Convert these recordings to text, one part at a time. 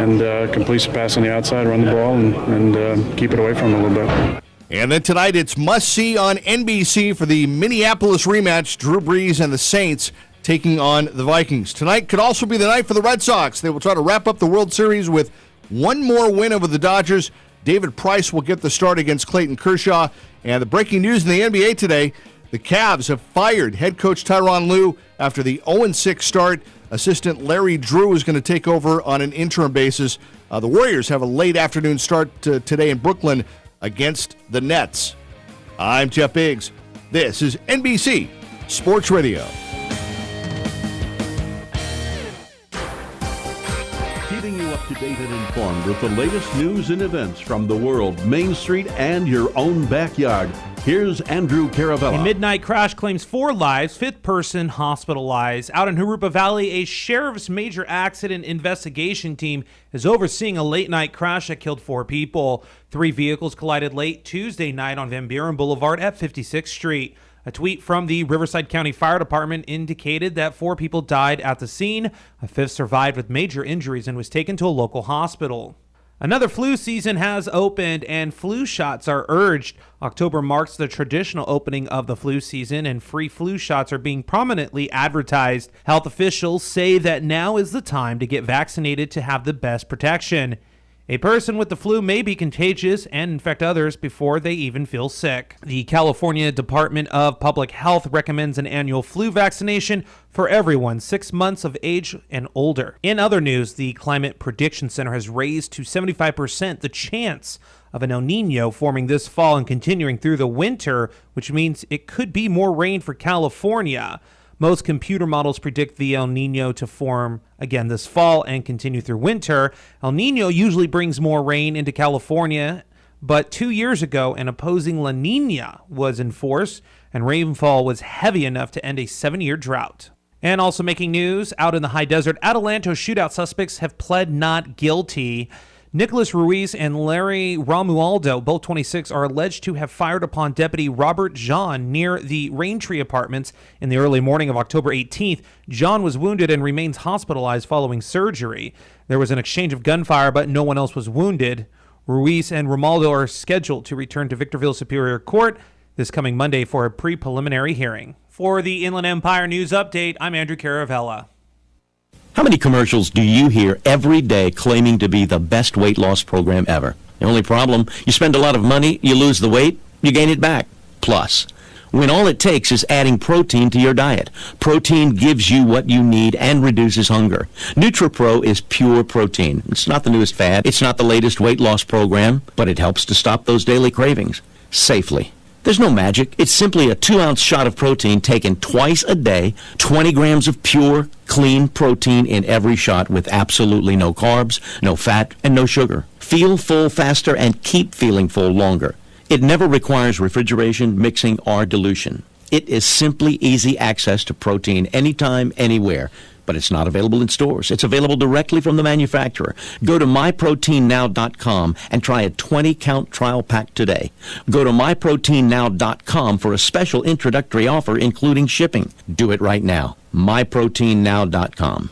and complete some pass on the outside, run the ball, and keep it away from them a little bit. And then tonight it's must-see on NBC for the Minneapolis rematch, Drew Brees and the Saints taking on the Vikings. Tonight could also be the night for the Red Sox. They will try to wrap up the World Series with one more win over the Dodgers. David Price will get the start against Clayton Kershaw. And the breaking news in the NBA today, the Cavs have fired head coach Tyronn Lue after the 0-6 start. Assistant Larry Drew is going to take over on an interim basis. The Warriors have a late afternoon start today in Brooklyn against the Nets. I'm Jeff Biggs. This is NBC Sports Radio. Keeping you up to date and informed with the latest news and events from the world, Main Street, and your own backyard. Here's Andrew Caravella. A midnight crash claims 4 lives, 5th person hospitalized. Out in Jurupa Valley, a sheriff's major accident investigation team is overseeing a late-night crash that killed 4 people. 3 vehicles collided late Tuesday night on Van Buren Boulevard at 56th Street. A tweet from the Riverside County Fire Department indicated that 4 people died at the scene. A 5th survived with major injuries and was taken to a local hospital. Another flu season has opened and flu shots are urged. October marks the traditional opening of the flu season and free flu shots are being prominently advertised. Health officials say that now is the time to get vaccinated to have the best protection. A person with the flu may be contagious and infect others before they even feel sick. The California Department of Public Health recommends an annual flu vaccination for everyone 6 months of age and older. In other news, the Climate Prediction Center has raised to 75% the chance of an El Nino forming this fall and continuing through the winter, which means it could be more rain for California. Most computer models predict the El Nino to form again this fall and continue through winter. El Nino usually brings more rain into California, but 2 years ago, an opposing La Nina was in force, and rainfall was heavy enough to end a 7-year drought. And also making news, out in the high desert, Adelanto shootout suspects have pled not guilty. Nicholas Ruiz and Larry Romualdo, both 26, are alleged to have fired upon Deputy Robert John near the Raintree Apartments in the early morning of October 18th. John was wounded and remains hospitalized following surgery. There was an exchange of gunfire, but no one else was wounded. Ruiz and Romualdo are scheduled to return to Victorville Superior Court this coming Monday for a pre-preliminary hearing. For the Inland Empire News Update, I'm Andrew Caravella. How many commercials do you hear every day claiming to be the best weight loss program ever? The only problem, you spend a lot of money, you lose the weight, you gain it back. Plus, when all it takes is adding protein to your diet. Protein gives you what you need and reduces hunger. NutriPro is pure protein. It's not the newest fad. It's not the latest weight loss program, but it helps to stop those daily cravings safely. There's no magic. It's simply a 2-ounce shot of protein taken twice a day, 20 grams of pure, clean protein in every shot with absolutely no carbs, no fat, and no sugar. Feel full faster and keep feeling full longer. It never requires refrigeration, mixing, or dilution. It is simply easy access to protein anytime, anywhere. But it's not available in stores. It's available directly from the manufacturer. Go to myproteinnow.com and try a 20-count trial pack today. Go to myproteinnow.com for a special introductory offer, including shipping. Do it right now. myproteinnow.com.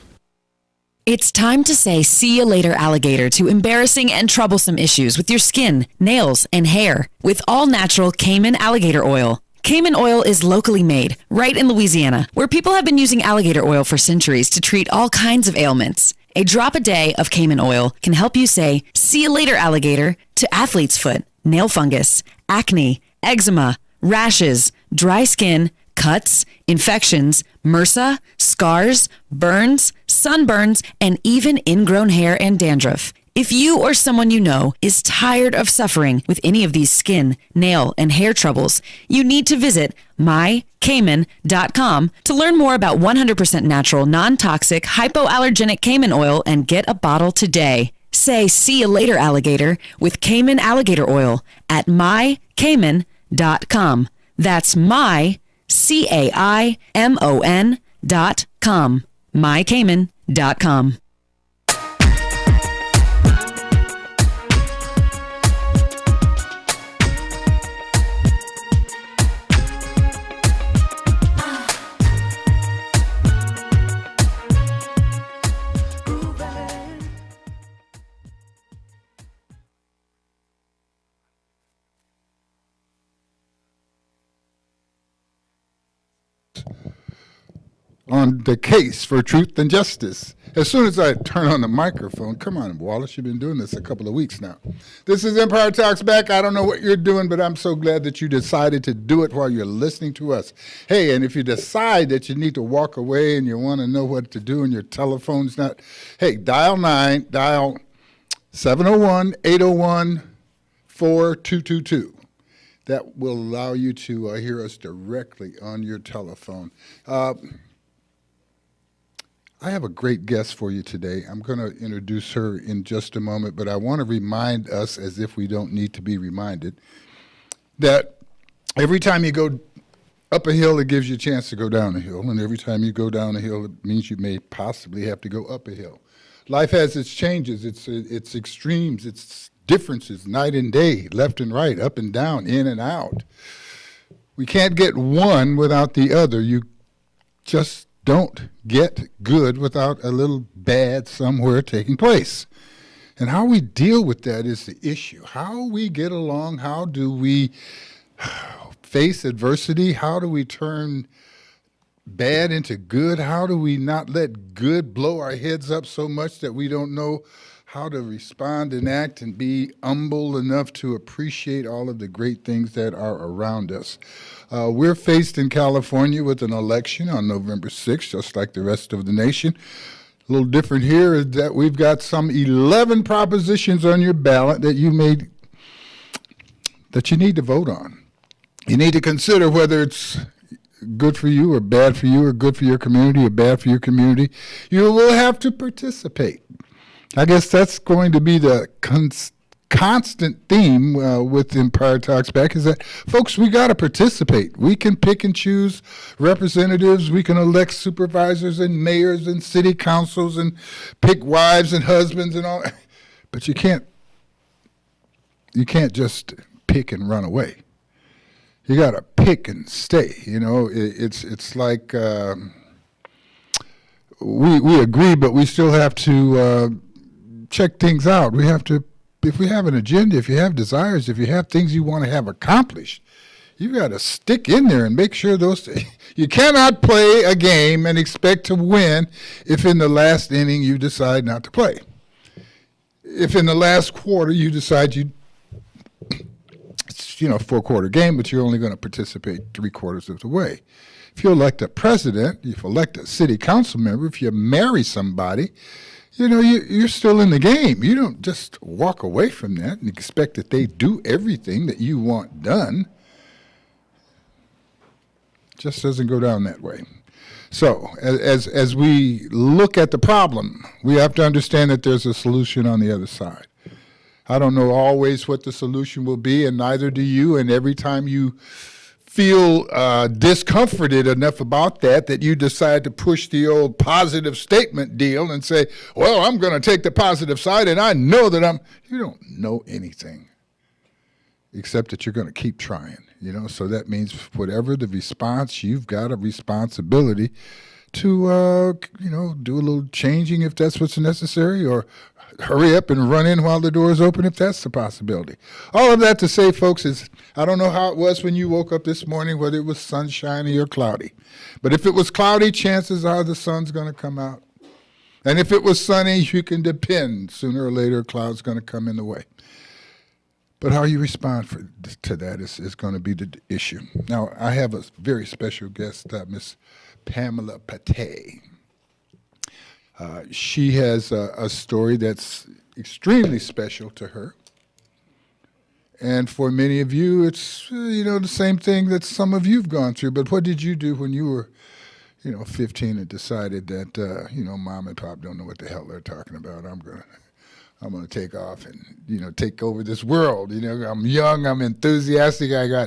It's time to say see you later, alligator, to embarrassing and troublesome issues with your skin, nails, and hair with all-natural Cayman alligator oil. Cayman oil is locally made, right in Louisiana, where people have been using alligator oil for centuries to treat all kinds of ailments. A drop a day of Cayman oil can help you say, see you later, alligator, to athlete's foot, nail fungus, acne, eczema, rashes, dry skin, cuts, infections, MRSA, scars, burns, sunburns, and even ingrown hair and dandruff. If you or someone you know is tired of suffering with any of these skin, nail, and hair troubles, you need to visit mycayman.com to learn more about 100% natural, non-toxic, hypoallergenic Cayman oil and get a bottle today. Say see you later, alligator, with Cayman alligator oil at mycayman.com. That's mycayman.com. mycayman.com. on the case for truth and justice. As soon as I turn on the microphone, come on, Wallace, you've been doing this a couple of weeks now. This is Empire Talks Back. I don't know what you're doing, but I'm so glad that you decided to do it while you're listening to us. Hey, and if you decide that you need to walk away and you want to know what to do and your telephone's not, hey, dial 701-801-4222. That will allow you to hear us directly on your telephone. I have a great guest for you today. I'm going to introduce her in just a moment, but I want to remind us, as if we don't need to be reminded, that every time you go up a hill, it gives you a chance to go down a hill, and every time you go down a hill, it means you may possibly have to go up a hill. Life has its changes, its extremes, its differences, night and day, left and right, up and down, in and out. We can't get one without the other. You just don't get good without a little bad somewhere taking place. And how we deal with that is the issue. How we get along, how do we face adversity, how do we turn bad into good, how do we not let good blow our heads up so much that we don't know how to respond and act and be humble enough to appreciate all of the great things that are around us. We're faced in California with an election on November 6th, just like the rest of the nation. A little different here is that we've got some 11 propositions on your ballot that you need to vote on. You need to consider whether it's good for you or bad for you or good for your community or bad for your community. You will have to participate. I guess that's going to be the constant theme with Empire Talks Back is that, folks, we got to participate. We can pick and choose representatives. We can elect supervisors and mayors and city councils and pick wives and husbands and all. But you can't just pick and run away. You got to pick and stay. You know, it's like we agree, but we still have to check things out. We have to, if we have an agenda, if you have desires, if you have things you want to have accomplished, you got to stick in there and make sure those. You cannot play a game and expect to win if in the last inning you decide not to play. If in the last quarter you decide it's 4-quarter game, but you're only going to participate 3/4 of the way. If you elect a president, if you elect a city council member, if you marry somebody, you're still in the game. You don't just walk away from that and expect that they do everything that you want done. It just doesn't go down that way. So as we look at the problem, we have to understand that there's a solution on the other side. I don't know always what the solution will be, and neither do you. And every time you feel discomforted enough about that you decide to push the old positive statement deal and say, well, I'm going to take the positive side, and I know that you don't know anything except that you're going to keep trying, So that means whatever the response, you've got a responsibility to, do a little changing if that's what's necessary, or hurry up and run in while the door is open if that's the possibility. All of that to say, folks, is I don't know how it was when you woke up this morning, whether it was sunshiny or cloudy. But if it was cloudy, chances are the sun's going to come out. And if it was sunny, you can depend sooner or later a cloud's going to come in the way. But how you respond to that is going to be the issue. Now, I have a very special guest, Miss Pamela Pate. She has a story that's extremely special to her. And for many of you, it's, the same thing that some of you've gone through. But what did you do when you were, 15 and decided that, mom and pop don't know what the hell they're talking about. I'm going to take off and, take over this world. I'm young, I'm enthusiastic, I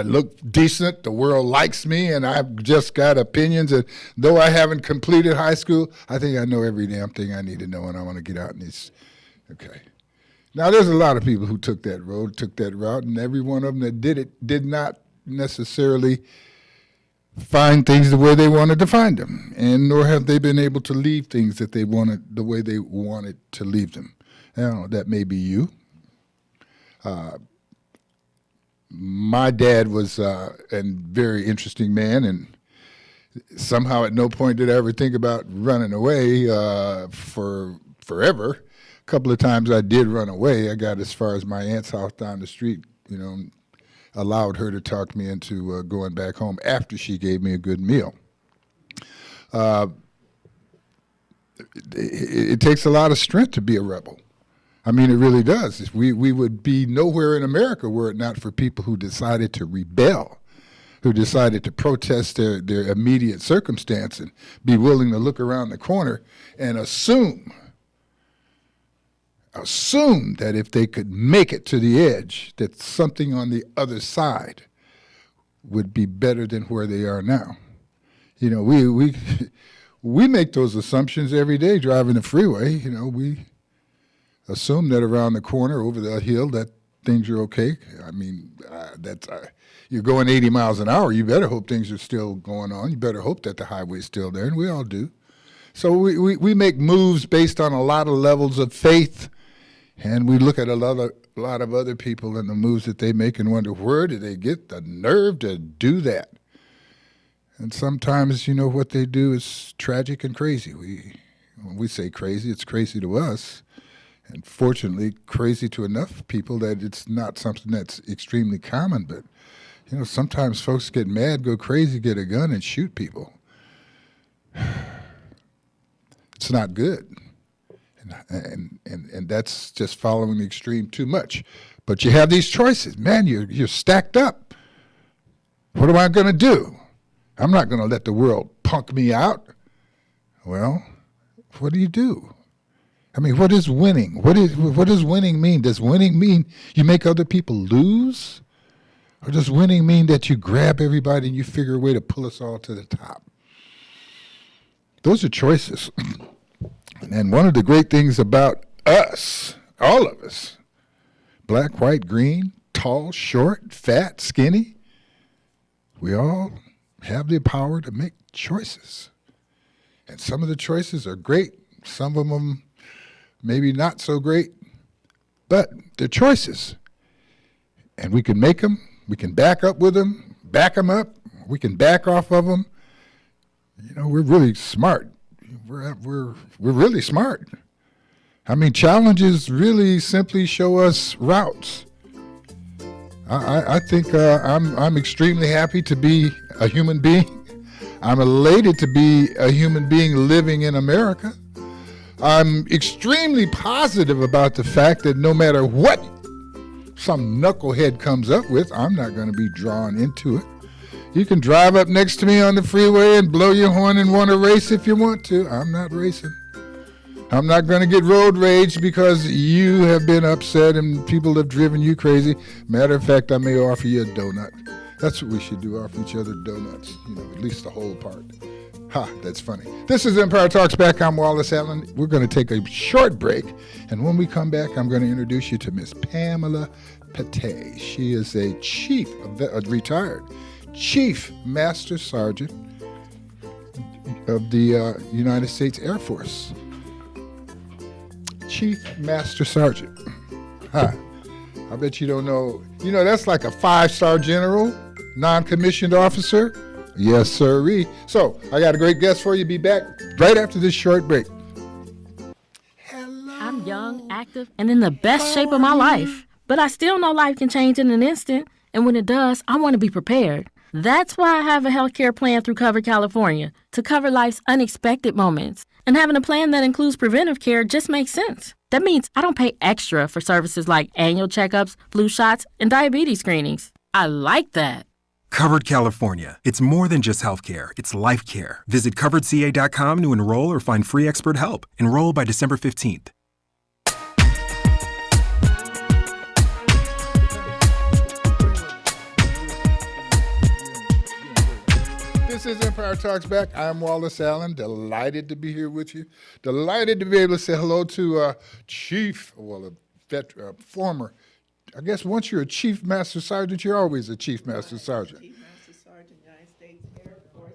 look decent, the world likes me, and I've just got opinions. And though I haven't completed high school, I think I know every damn thing I need to know, and I want to get out and okay. Now, there's a lot of people who took that route, and every one of them that did it did not necessarily find things the way they wanted to find them, and nor have they been able to leave things that they wanted the way they wanted to leave them. Now, that may be you. My dad was a very interesting man, and Somehow, at no point did I ever think about running away for forever. A couple of times I did run away. I got as far as my aunt's house down the street, allowed her to talk me into going back home after she gave me a good meal. It takes a lot of strength to be a rebel. I mean, it really does. We would be nowhere in America were it not for people who decided to rebel, who decided to protest their immediate circumstance and be willing to look around the corner and assume that if they could make it to the edge, that something on the other side would be better than where they are now. We make those assumptions every day driving the freeway. We assume that around the corner, over the hill, that things are okay. I mean, you're going 80 miles an hour. You better hope things are still going on. You better hope that the highway's still there, and we all do. So we make moves based on a lot of levels of faith, and we look at a lot of other people and the moves that they make and wonder, where did they get the nerve to do that? And sometimes, what they do is tragic and crazy. When we say crazy, it's crazy to us. And fortunately, crazy to enough people that it's not something that's extremely common. But, sometimes folks get mad, go crazy, get a gun, and shoot people. It's not good. And that's just following the extreme too much. But you have these choices. Man, you're stacked up. What am I going to do? I'm not going to let the world punk me out. Well, what do you do? I mean, what is winning? What does winning mean? Does winning mean you make other people lose? Or does winning mean that you grab everybody and you figure a way to pull us all to the top? Those are choices. And one of the great things about us, all of us, black, white, green, tall, short, fat, skinny, we all have the power to make choices. And some of the choices are great. Some of them maybe not so great, but they're choices. And we can make them, we can back up with them, back them up, we can back off of them. We're really smart. We're really smart. I mean, challenges really simply show us routes. I think I'm extremely happy to be a human being. I'm elated to be a human being living in America. I'm extremely positive about the fact that no matter what some knucklehead comes up with, I'm not going to be drawn into it. You can drive up next to me on the freeway and blow your horn and want to race if you want to. I'm not racing. I'm not going to get road rage because you have been upset and people have driven you crazy. Matter of fact, I may offer you a donut. That's what we should do, offer each other donuts, at least the whole part. Ha, that's funny. This is Empire Talks Back. I'm Wallace Allen. We're going to take a short break, and when we come back, I'm going to introduce you to Miss Pamela Pate. She is a retired Chief Master Sergeant of the United States Air Force. Chief Master Sergeant. Huh. I bet you don't know. That's like a 5-star general, non-commissioned officer. Yes, sirree. So, I got a great guest for you. Be back right after this short break. Hello. I'm young, active, and in the best shape of my life. But I still know life can change in an instant. And when it does, I want to be prepared. That's why I have a healthcare plan through Cover California to cover life's unexpected moments. And having a plan that includes preventive care just makes sense. That means I don't pay extra for services like annual checkups, flu shots, and diabetes screenings. I like that. Covered California. It's more than just healthcare. It's life care. Visit coveredca.com to enroll or find free expert help. Enroll by December 15th. This is Empire Talks Back. I'm Wallace Allen. Delighted to be here with you. Delighted to be able to say hello to former. I guess once you're a Chief Master Sergeant, you're always a Chief Master Sergeant. Chief Master Sergeant, United States Air Force,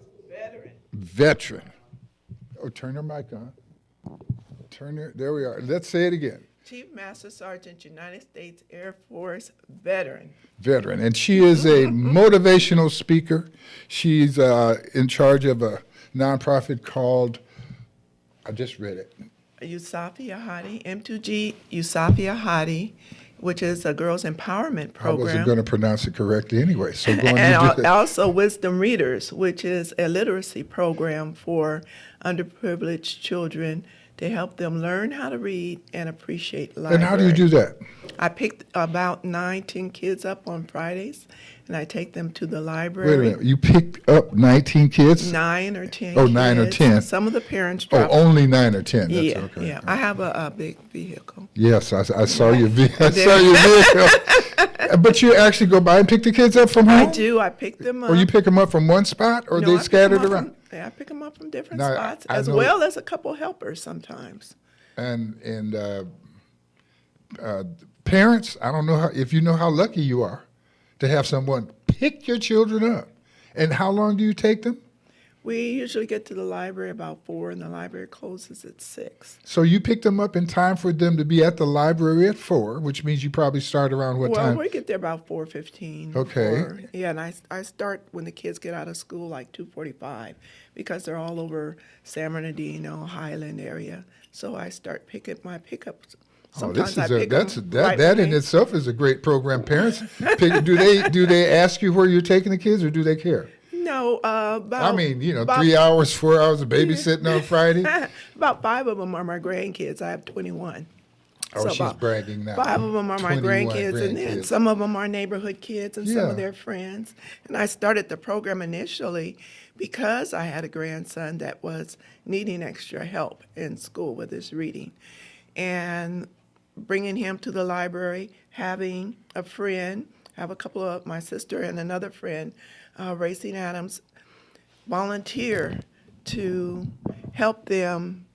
veteran. Oh, turn your mic on. There we are. Let's say it again. Chief Master Sergeant, United States Air Force veteran. And she is a motivational speaker. She's in charge of a nonprofit called, I just read it. Yusafia Hadi, M2G Yusafia Hadi, which is a girls' empowerment I wasn't program. going to pronounce it correctly anyway, so go on And and do that. also Wisdom Readers, which is a literacy program for underprivileged children to help them learn how to read and appreciate library. And how do you do that? I picked about 9-10 kids up on Fridays, and I take them to the library. Wait a minute, you picked up 19 kids? 9 or 10 Oh, kids. 9 or 10. Some of the parents Oh, drop. only 9 or 10. That's Yeah, okay. yeah. I have a big vehicle. Yes, I saw your I saw your vehicle. But you actually go by and pick the kids up from home? I do. I pick them up. Or you pick them up from one spot, or No, they I pick 'em scattered up around? Yeah, I pick them up from different Now, spots, I as know- well as a couple helpers sometimes. And parents, I don't know if you know how lucky you are to have someone pick your children up. And how long do you take them? We usually get to the library about 4, and the library closes at 6. So you pick them up in time for them to be at the library at 4, which means you probably start around what Well, time? we get there about 4:15. Okay. Yeah, and I start when the kids get out of school like 2:45 because they're all over San Bernardino, Highland area. So I start picking my pickups. Oh, this Sometimes I is pick that's 'em that right that when in they- itself is a great program. Parents, do they ask you where you're taking the kids, or do they care? No, about. I mean, about- 3 hours, 4 hours of babysitting on Friday. About 5 of them are my grandkids. I have 21. Oh, she's about bragging now. 5 of them are my 21 grandkids, and then grandkids. some of them are neighborhood kids and some Yeah. of their friends. And I started the program initially because I had a grandson that was needing extra help in school with his reading. And bringing him to the library, having a friend, have a couple of my sister and another friend, Racine Adams, volunteer to help them,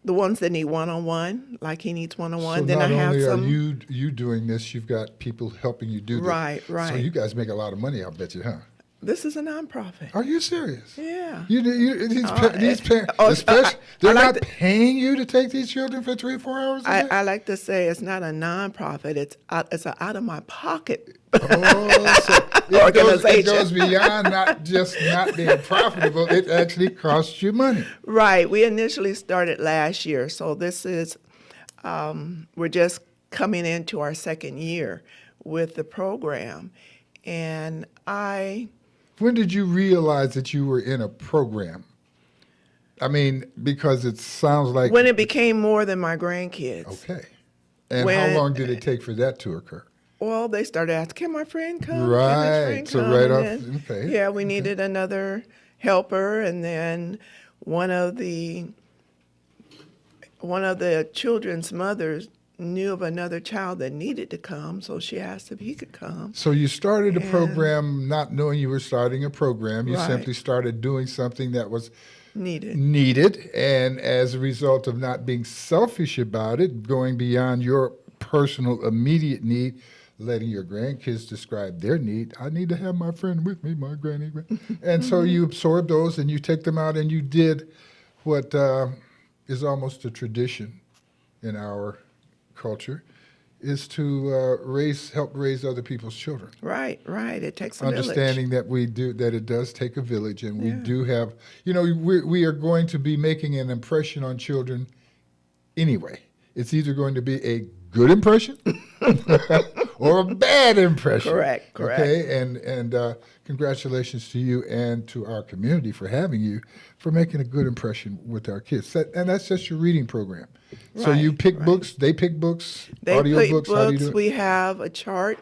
the ones that need one-on-one, like he needs one-on-one. So Then not I have only some. are you doing this, you've got people helping you do this. Right, So right. you guys make a lot of money, I'll bet you, huh? This is a nonprofit. Are you serious? Yeah. These parents, oh, especially, they're I like not to- paying you to take these children for 3 or 4 hours a day? I like to say it's not a nonprofit. It's an out of my pocket. Oh, so it Organization. goes beyond not being profitable. It actually costs you money. Right. We initially started last year, so this is we're just coming into our second year with the program, and When did you realize that you were in a program? I mean, because it sounds like when it became more than my grandkids. okay. And how long did it take for that to occur? Well, they started asking, "Can my friend come? Can Right. this friend So come?" right And off- okay. Yeah, we needed another helper, and then one of the children's mothers knew of another child that needed to come, so she asked if he could come. So you started a And- program not knowing you were starting a program. You Right. simply started doing something that was Needed. and as a result of not being selfish about it, going beyond your personal immediate need, letting your grandkids describe their need. I need to have my friend with me, my granny. And so you absorb those and you take them out and you did what is almost a tradition in our culture, is to help raise other people's children. Right. It takes a Understanding village. that it does take a village, and we do have, we are going to be making an impression on children anyway. It's either going to be a good impression or a bad impression. Correct. Okay, and congratulations to you and to our community for having you, for making a good impression with our kids. And that's just your reading program. So you pick books, they pick books, They audio pick books. How do you do it? We have a chart,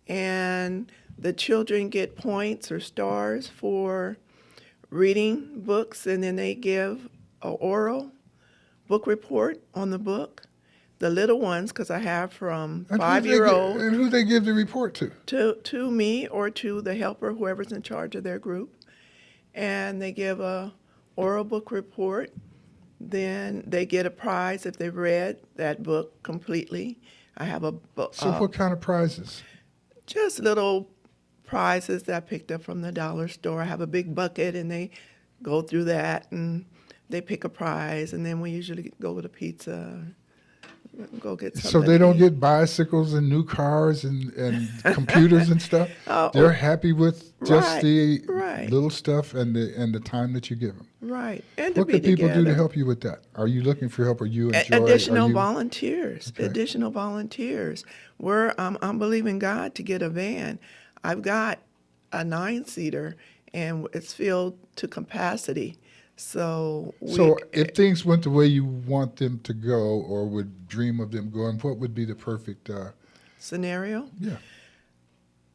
and the children get points or stars for reading books, and then they give an oral book report on the book. The little ones, because I have from And 5-year-old And who they give the report to? to me or to the helper, whoever's in charge of their group, and they give a oral book report. Then they get a prize if they've read that book completely. I have a book. So what kind of prizes? Just little prizes that I picked up from the dollar store. I have a big bucket, and they go through that, and they pick a prize, and then we usually go with a pizza. go get something. So they to don't eat. get bicycles and new cars and computers and stuff. They're happy with just Right, the right. little stuff and the time that you give them. Right. And to What be can people do to together. help you with that? Are you looking for help? Or you enjoy? Additional are you, volunteers. Okay. Additional volunteers. I'm believing God to get a van. I've got a 9-seater, and it's filled to capacity. So if things went the way you want them to go, or would dream of them going, what would be the perfect? scenario, Yeah.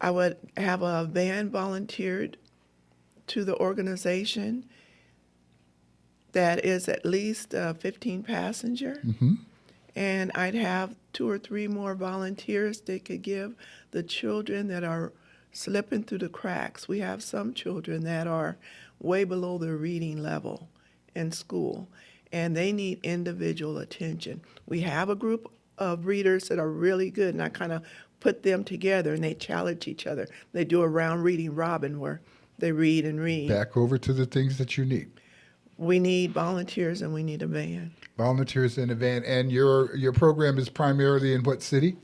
I would have a van volunteered to the organization that is at least 15 passenger. And I'd have 2 or 3 more volunteers that could give the children that are slipping through the cracks. We have some children that are way below their reading level in school, and they need individual attention. We have a group of readers that are really good, and I kind of put them together, and they challenge each other. They do a round reading robin where they read and read. Back over to the things that you need. We need volunteers, and we need a van. Volunteers in a van, and your program is primarily in what city?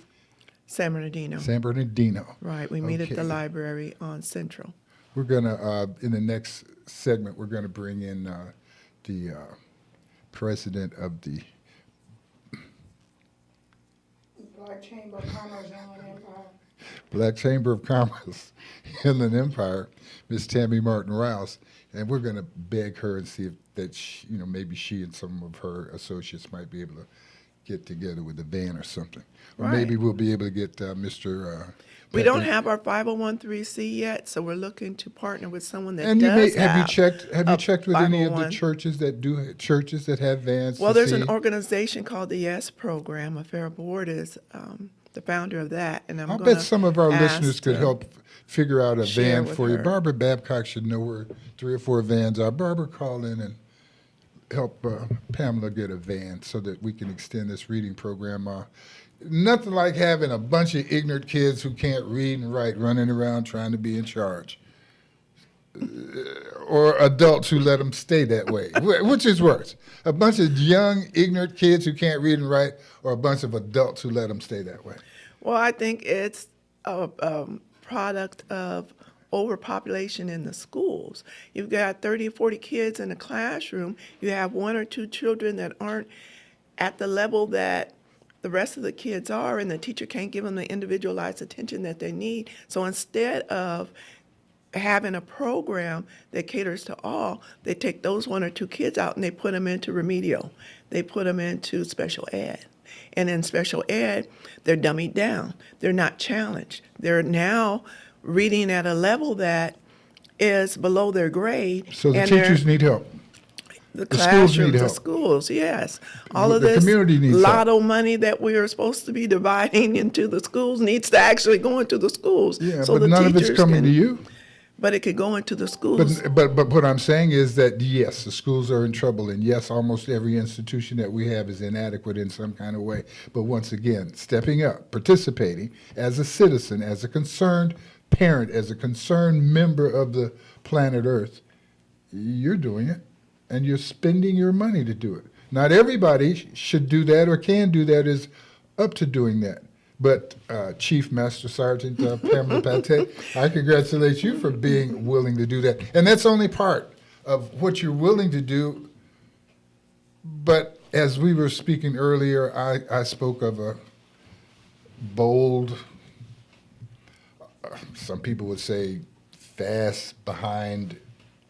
San Bernardino. San Bernardino. Right. We meet at Okay. the library on Central. We're gonna in the next segment we're gonna bring in the president of the Black Chamber of Commerce Inland Empire. Black Chamber of Commerce Inland Empire, Miss Tammy Martin Rouse, and we're gonna beg her and see if that maybe she and some of her associates might be able to get together with a van or something, or Right. maybe we'll be able to get Mr. We don't have our 501(c) yet, so we're looking to partner with someone that And you does have you a checked with any of the 501. churches that have vans? Well, to there's see? an organization called the YES Program. A fair board is the founder of that, and I'll bet some of our listeners could help figure out a share van with for you. her. Barbara Babcock should know where 3 or 4 vans are. Barbara, call in and help Pamela get a van so that we can extend this reading program. Nothing like having a bunch of ignorant kids who can't read and write running around trying to be in charge. Or adults who let them stay that way. Which is worse? A bunch of young, ignorant kids who can't read and write, or a bunch of adults who let them stay that way? Well, I think it's a product of overpopulation in the schools. You've got 30 or 40 kids in a classroom. You have 1 or 2 children that aren't at the level that the rest of the kids are, and the teacher can't give them the individualized attention that they need. So instead of having a program that caters to all, they take those 1 or 2 kids out and they put them into remedial. They put them into special ed. And in special ed, they're dummied down. They're not challenged. They're now reading at a level that is below their grade. So the and teachers need help. the schools classrooms, need the help. schools, yes. All of The this community needs lotto money that we are supposed to be dividing into the schools needs to actually go into the schools. Yeah, so but the none of it's teachers coming can- to you. But it could go into the schools. But what I'm saying is that, yes, the schools are in trouble, and yes, almost every institution that we have is inadequate in some kind of way. But once again, stepping up, participating as a citizen, as a concerned parent, as a concerned member of the planet Earth, you're doing it, and you're spending your money to do it. Not everybody should do that or can do that, is up to doing that. But Chief Master Sergeant Pamela Pate, I congratulate you for being willing to do that. And that's only part of what you're willing to do. But as we were speaking earlier, I spoke of a bold, some people would say fast behind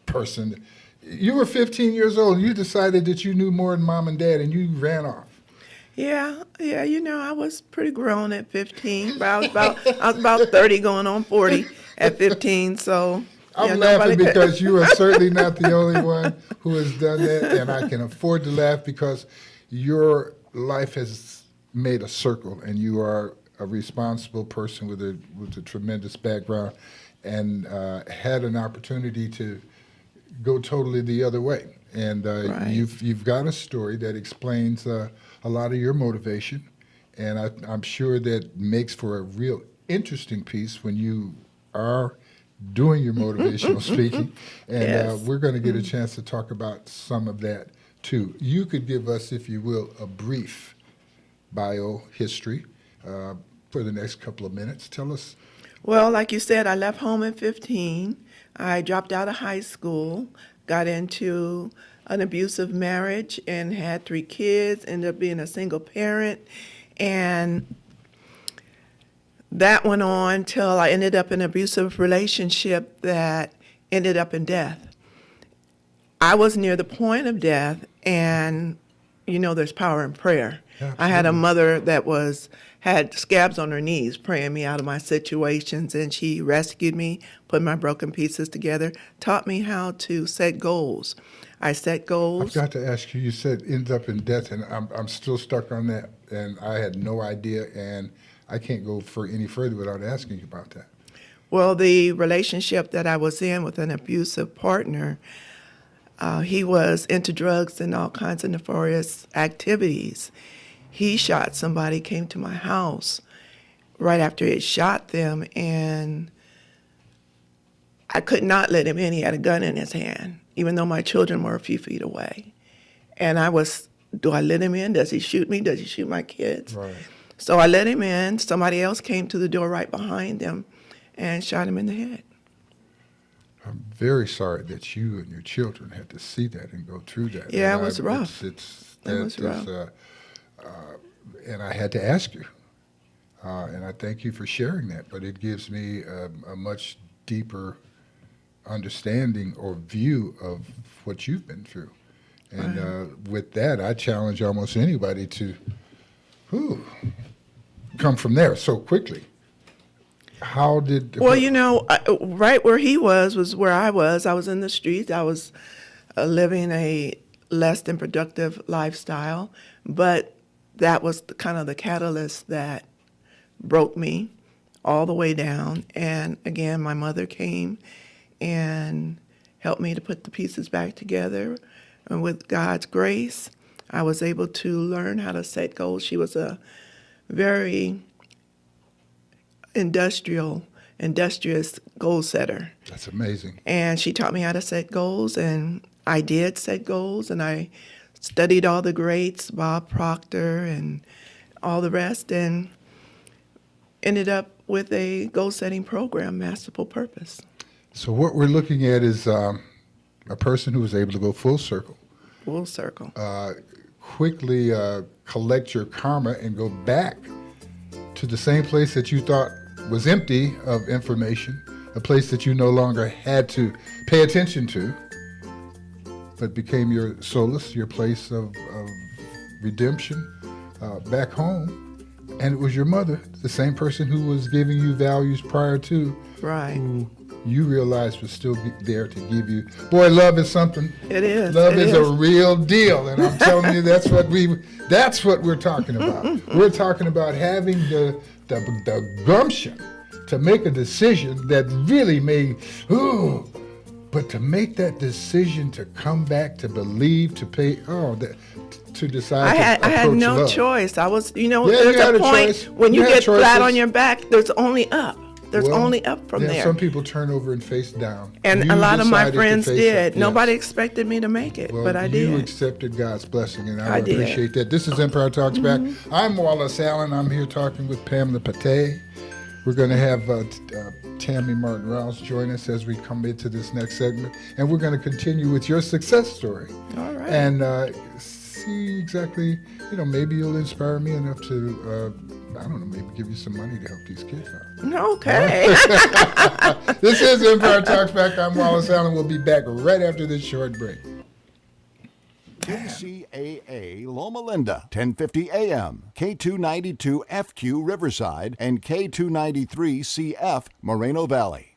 person. You were 15 years old. You decided that you knew more than mom and dad, and you ran off. Yeah, I was pretty grown at 15. But I was about 30 going on 40 at 15, so I'm nobody laughing could- because you are certainly not the only one who has done that, and I can afford to laugh because your life has made a circle, and you are a responsible person with a tremendous background, and had an opportunity to go totally the other way. And Right. you've got a story that explains a lot of your motivation, and I'm sure that makes for a real interesting piece when you are doing your motivational speaking. And Yes. we're going to get a chance to talk about some of that too. You could give us, if you will, a brief biohistory for the next couple of minutes. Tell us. Well, like you said, I left home at 15. I dropped out of high school, got into an abusive marriage, and had 3 kids, ended up being a single parent. And that went on till I ended up in an abusive relationship that ended up in death. I was near the point of death, and you know there's power in prayer. Absolutely. I had a mother that had scabs on her knees praying me out of my situations, and she rescued me, put my broken pieces together, taught me how to set goals. I set goals. I've got to ask you, you said ends up in death, and I'm still stuck on that, and I had no idea, and I can't go for any further without asking you about that. Well, the relationship that I was in with an abusive partner, he was into drugs and all kinds of nefarious activities. He shot somebody, came to my house right after he had shot them, and I could not let him in. He had a gun in his hand, even though my children were a few feet away. And do I let him in? Does he shoot me? Does he shoot my kids? Right. So I let him in. Somebody else came to the door right behind him and shot him in the head. I'm very sorry that you and your children had to see that and go through that. Yeah, And it was rough. It was rough. And I had to ask you, and I thank you for sharing that, but it gives me a much deeper understanding or view of what you've been through. And with that, I challenge almost anybody to come from there so quickly. How did... Well, you know, right where he was where I was. I was in the streets. I was living a less than productive lifestyle, but that was kind of the catalyst that broke me all the way down. And again, my mother came and helped me to put the pieces back together. And with God's grace, I was able to learn how to set goals. She was a very industrious goal setter. That's amazing. And she taught me how to set goals, and I did set goals, and I studied all the greats, Bob Proctor and all the rest, and ended up with a goal-setting program, Masterful Purpose. So what we're looking at is a person who was able to go full circle. Full circle. Quickly collect your karma and go back to the same place that you thought was empty of information, a place that you no longer had to pay attention to, but became your solace, your place of redemption back home. And it was your mother, the same person who was giving you values prior to, right, who you realized was still there to give you. Boy, love is something. It is. Love is a real deal, and I'm telling you, that's what we're talking about. We're talking about having the gumption to make a decision that really but to make that decision to come back, to believe, to pay, to decide. I had no love. choice. I was, there's you a point choice. when you get choices. flat on your back, there's only up. There's only up from there. Some people turn over and face down. And You a lot of my decided to friends face did. up, yes. Nobody expected me to make it, but I did. You accepted God's blessing, and I did. appreciate that. This is Empire Talks Back. I'm Wallace Allen. I'm here talking with Pamela Pate. We're going to have Tammy Martin Rouse join us as we come into this next segment, and we're going to continue with your success story. All right. And see exactly, maybe you'll inspire me enough to, maybe give you some money to help these kids out. Okay. This is Empire Talks Back. I'm Wallace Allen. We'll be back right after this short break. KCAA Loma Linda, 1050 AM, K292 FQ Riverside, and K293 CF Moreno Valley.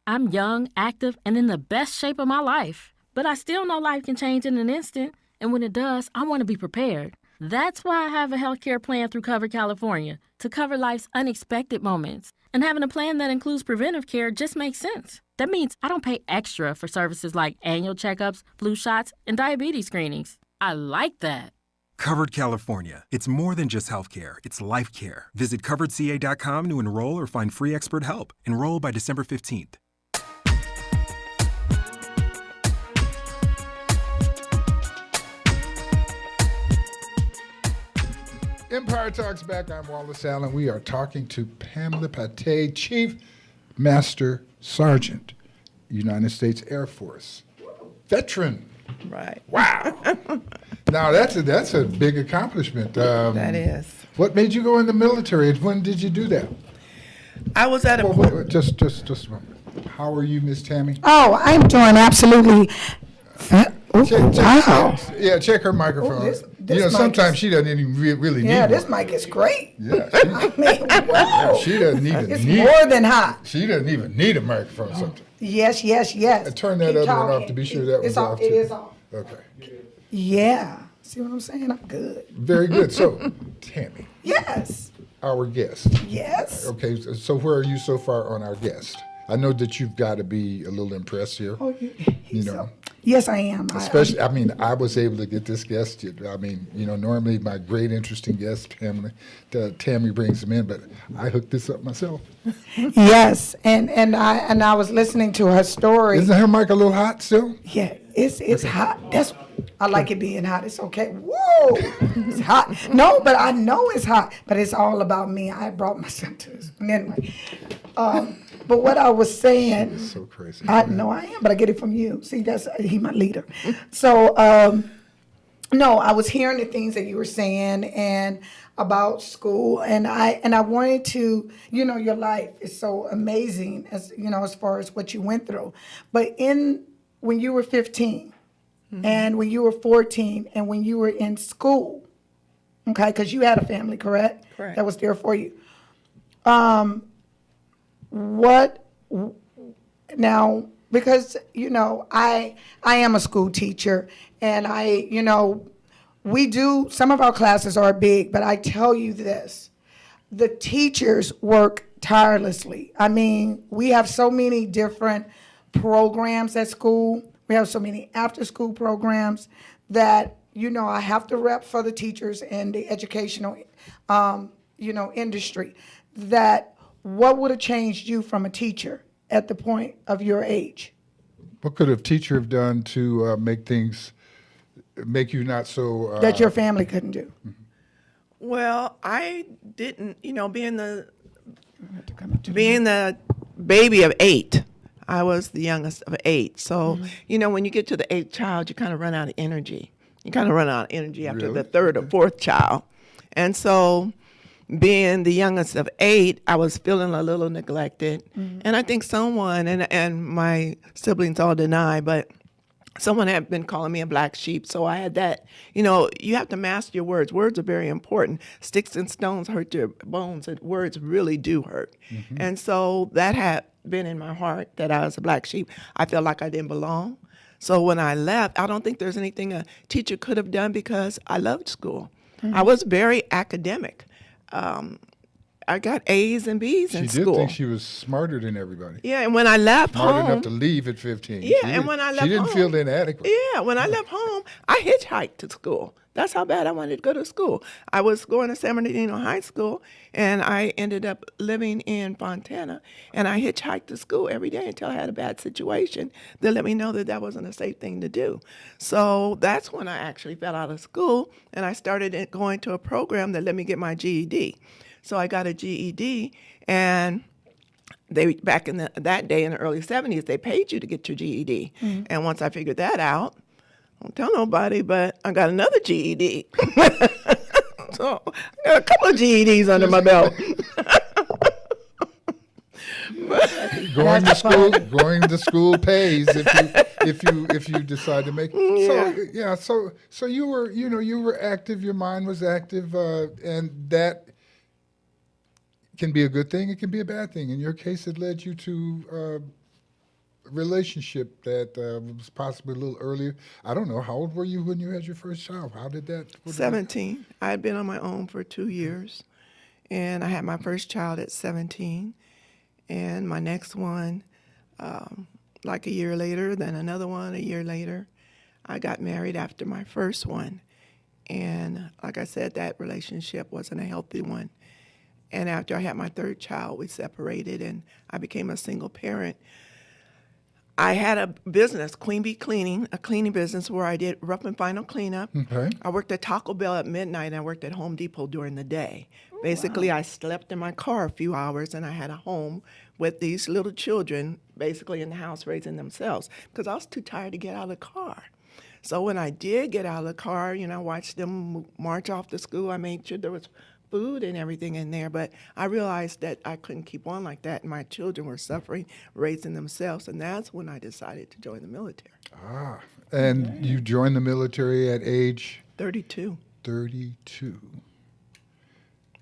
I'm young, active, and in the best shape of my life. But I still know life can change in an instant, and when it does, I want to be prepared. That's why I have a healthcare plan through Cover California, to cover life's unexpected moments. And having a plan that includes preventive care just makes sense. That means I don't pay extra for services like annual checkups, flu shots, and diabetes screenings. I like that. Covered California. It's more than just healthcare, it's life care. Visit coveredca.com to enroll or find free expert help. Enroll by December 15th. Empire Talks back. I'm Wallace Allen. We are talking to Pamela Pate, Chief Master Sergeant, United States Air Force. Veteran. Right. Wow. Now, that's a big accomplishment. That is. What made you go in the military, and when did you do that? I was at a Wait, just a moment. How are you, Miss Tammy? Oh, I'm doing absolutely. Wow. Check her microphone. this Sometimes she doesn't even really need Yeah, one. this mic is great. Yeah, I mean, wow. she doesn't even It's need. more than hot. She doesn't even need a microphone. Sometimes. Yes. Turn that Keep other one talking. off to be sure that It's one's off It too. is off. Okay. Yeah. See what I'm saying? I'm good. Very good. So, Tammy, Yes. our guest. Yes. Okay, so where are you so far on our guest? I know that you've got to be a little impressed here. Oh, You know, yes, I am. especially, I was able to get this guest. Normally my great, interesting guest, Tammy brings them in, but I hooked this up myself. Yes, and I was listening to her story. Isn't her mic a little hot still? Yeah, it's hot. I like it being hot. It's okay. Whoa, it's hot. No, but I know it's hot. But it's all about me. I brought myself to this. Anyway, but what I was saying. It's so crazy. I know I am, but I get it from you. See, he my leader. So no, I was hearing the things that you were saying and about school, and I wanted to, your life is so amazing as far as what you went through. But when you were 15, and when you were 14, and when you were in school, okay, because you had a family, correct? Correct. That was there for you. What now? Because I am a school teacher, and we do, some of our classes are big, but I tell you this, the teachers work tirelessly. I mean, we have so many different programs at school. We have so many after-school programs that, I have to rep for the teachers and the educational, industry. That what would have changed you from a teacher at the point of your age? What could a teacher have done to make you not so... that your family couldn't do? Well, I didn't, being the baby of 8, I was the youngest of 8. So, when you get to the 8th child, you kind of run out of energy. You kind of run out of energy after the 3rd or 4th child. And so, being the youngest of 8, I was feeling a little neglected. And I think someone, and my siblings all deny, but someone had been calling me a black sheep. So I had that, you have to master your words. Words are very important. Sticks and stones hurt your bones, and words really do hurt. And so that had been in my heart, that I was a black sheep. I felt like I didn't belong. So when I left, I don't think there's anything a teacher could have done, because I loved school. I was very academic. I got A's and B's in school. She did think she was smarter than everybody. Yeah, and when I left Smart home, enough to leave at 15. Yeah, and when I left she didn't home, feel inadequate. Yeah, when I left home, I hitchhiked to school. That's how bad I wanted to go to school. I was going to San Bernardino High School, and I ended up living in Fontana, and I hitchhiked to school every day until I had a bad situation. They let me know that wasn't a safe thing to do. So that's when I actually fell out of school, and I started going to a program that let me get my GED. So I got a GED, and they back in that day in the early 70s, they paid you to get your GED. And once I figured that out, don't tell nobody, but I got another GED. So I got a couple of GEDs under my belt. Going to school pays if you decide to make it. Yeah. So you were active. Your mind was active, and that can be a good thing. It can be a bad thing. In your case, it led you to a relationship that was possibly a little earlier. I don't know. How old were you when you had your first child? How did that? 17. I had been on my own for 2 years, and I had my first child at 17, and my next one, like a year later, then another one a year later. I got married after my first one, and like I said, that relationship wasn't a healthy one. And after I had my third child, we separated, and I became a single parent. I had a business, Queen Bee Cleaning, a cleaning business where I did rough and final cleanup. Okay. I worked at Taco Bell at midnight, and I worked at Home Depot during the day. Basically, I slept in my car a few hours, and I had a home with these little children basically in the house raising themselves because I was too tired to get out of the car. So when I did get out of the car, I watched them march off to school. I made sure there was food and everything in there, but I realized that I couldn't keep on like that, and my children were suffering, raising themselves, and that's when I decided to join the military. Ah, and you joined the military at age? 32. 32.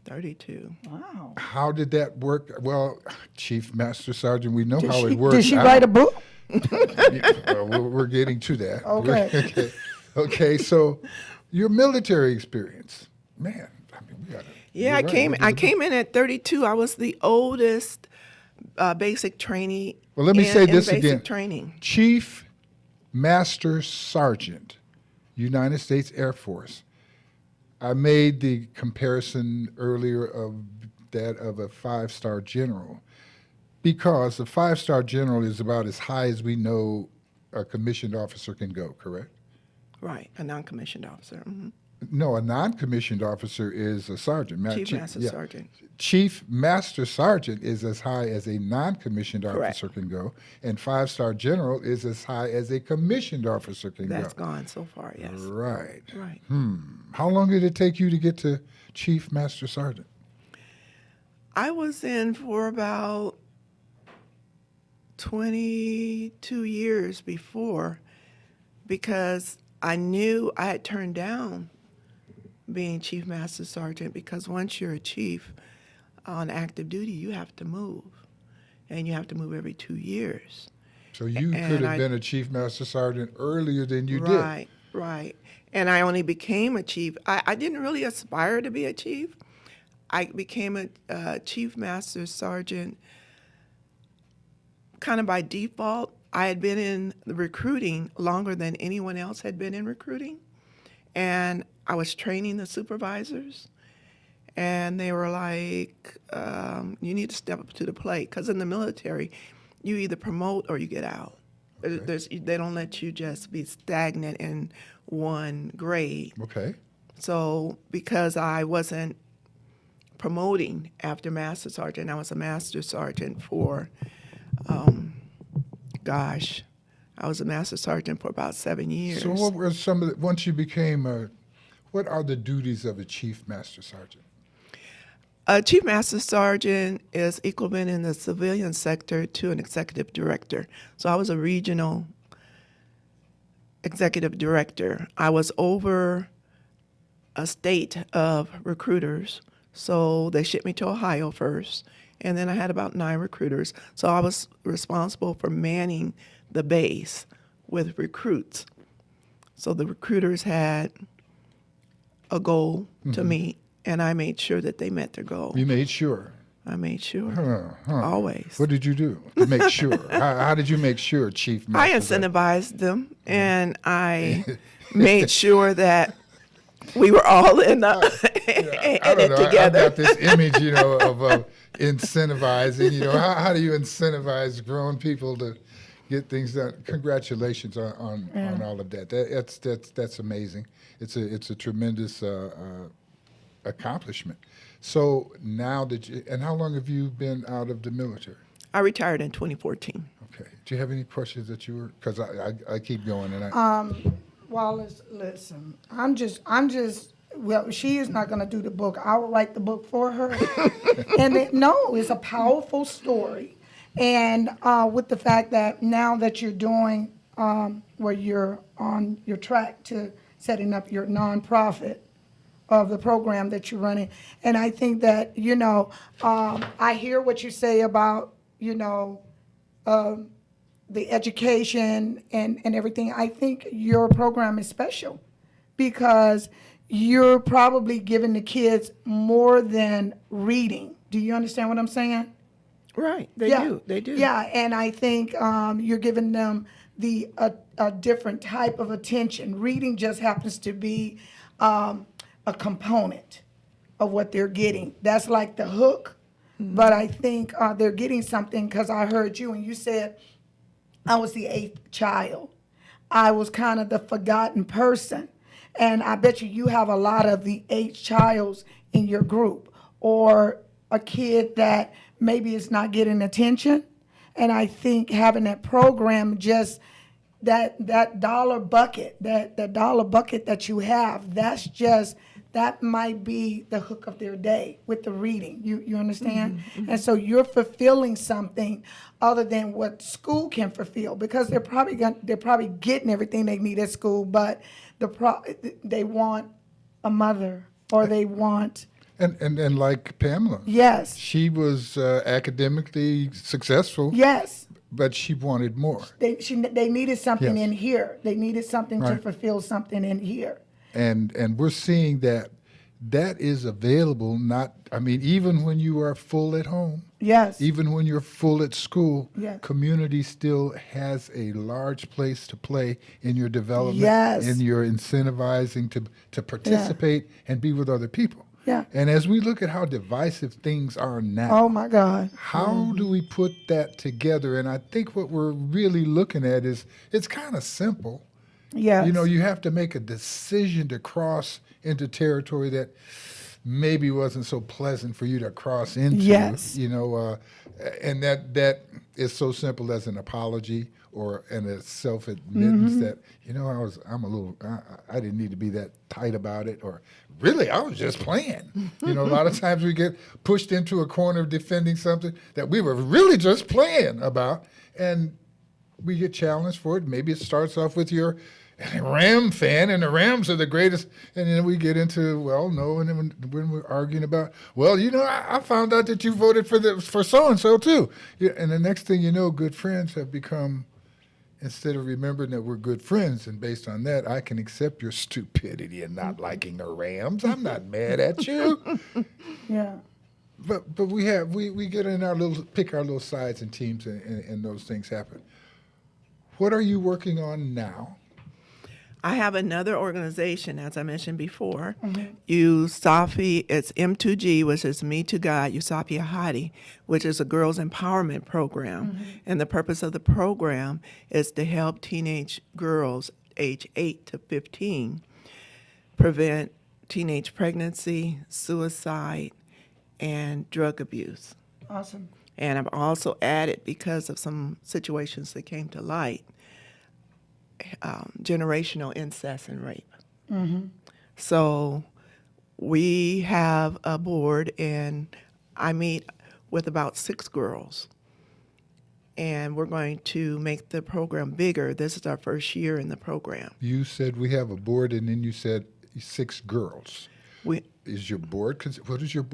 32. Wow. How did that work? Well, Chief Master Sergeant, we know how it works. Did she write a book? Well, we're getting to that. Okay. Okay, so your military experience, man, I mean, we gotta. Yeah, I came in at 32. I was the oldest basic trainee. Well, let me say this basic again. Training. Chief Master Sergeant, United States Air Force. I made the comparison earlier of that of a 5-star general because a 5-star general is about as high as we know a commissioned officer can go, correct? Right, a non-commissioned officer. Mm-hmm. No, a non-commissioned officer is a sergeant. Chief Master Sergeant. Chief Master Sergeant is as high as a non-commissioned officer can go, and 5-star general is as high as a commissioned officer can go. That's gone so far, yes. Right. Right. How long did it take you to get to Chief Master Sergeant? I was in for about 22 years before because I knew I had turned down being Chief Master Sergeant because once you're a chief on active duty, you have to move, and you have to move every 2 years. So you could have been a Chief Master Sergeant earlier than you did. Right, right. And I only became a chief. I didn't really aspire to be a chief. I became a Chief Master Sergeant kind of by default. I had been in the recruiting longer than anyone else had been in recruiting. And I was training the supervisors. And they were like, you need to step up to the plate. Because in the military, you either promote or you get out. Okay. They don't let you just be stagnant in one grade. Okay. So because I wasn't promoting after Master Sergeant, I was a Master Sergeant for, I was a Master Sergeant for about 7 years. So what were some of the, once you became what are the duties of a Chief Master Sergeant? A Chief Master Sergeant is equivalent in the civilian sector to an executive director. So I was a regional executive director. I was over a state of recruiters. So they shipped me to Ohio first, and then I had about 9 recruiters. So I was responsible for manning the base with recruits. So the recruiters had a goal to meet, and I made sure that they met their goal. You made sure? I made sure. Always. What did you do to make sure? How did you make sure, Chief Master? I incentivized them, and I made sure that we were all in it together. I've got this image, of incentivizing. How do you incentivize grown people to get things done? Congratulations on all of that. That's amazing. It's a tremendous accomplishment. So now and how long have you been out of the military? I retired in 2014. Okay. Do you have any questions that you were? Because I keep going and Wallace, listen, I'm just, well, she is not going to do the book. I will write the book for her. And it's a powerful story. And with the fact that now that you're doing, where you're on your track to setting up your nonprofit of the program that you're running. And I think that, I hear what you say about, the education and everything. I think your program is special because you're probably giving the kids more than reading. Do you understand what I'm saying? Right, they do. Yeah, and I think you're giving them a different type of attention. Reading just happens to be a component of what they're getting. That's like the hook, but I think they're getting something because I heard you and you said I was the 8th child. I was kind of the forgotten person. And I bet you have a lot of the 8th childs in your group, or a kid that maybe is not getting attention. And I think having that program, just that dollar bucket, that dollar bucket that you have, that might be the hook of their day with the reading. You understand? Mm-hmm. And so you're fulfilling something other than what school can fulfill, because they're probably getting everything they need at school, but they want a mother, or they want. And like Pamela. Yes. She was academically successful. Yes. But she wanted more. They needed something Yes. in here. They needed something to Right. fulfill something in here. And we're seeing that is available, even when you are full at home. Yes. Even when you're full at school, Yes. community still has a large place to play in your development, Yes. in your incentivizing to participate and be with other people. Yeah. And as we look at how divisive things are now, Oh my God. how do we put that together? And I think what we're really looking at is, it's kind of simple. Yes. You have to make a decision to cross into territory that maybe wasn't so pleasant for you to cross into. Yes. And that is so simple as an apology and a self-admittance that, I didn't need to be that tight about it, or really, I was just playing. A lot of times we get pushed into a corner defending something that we were really just playing about, and we get challenged for it. Maybe it starts off with your Ram fan, and the Rams are the greatest, and then we get into, well, no, and then when we're arguing about, well, I found out that you voted for so-and-so too. Yeah, and the next thing you know, good friends have become, instead of remembering that we're good friends, and based on that, I can accept your stupidity and not liking the Rams. I'm not mad at you. Yeah. But we get in pick our little sides and teams, and those things happen. What are you working on now? I have another organization, as I mentioned before, USAFI, it's M2G, which is Me to God, USAFI Ahadi, which is a girls' empowerment program. And the purpose of the program is to help teenage girls age 8 to 15 prevent teenage pregnancy, suicide, and drug abuse. Awesome. And I've also added, because of some situations that came to light, generational incest and rape. Mm-hmm. So we have a board, and I meet with about 6 girls, and we're going to make the program bigger. This is our first year in the program. You said we have a board, and then you said 6 girls. Is your board? Who does your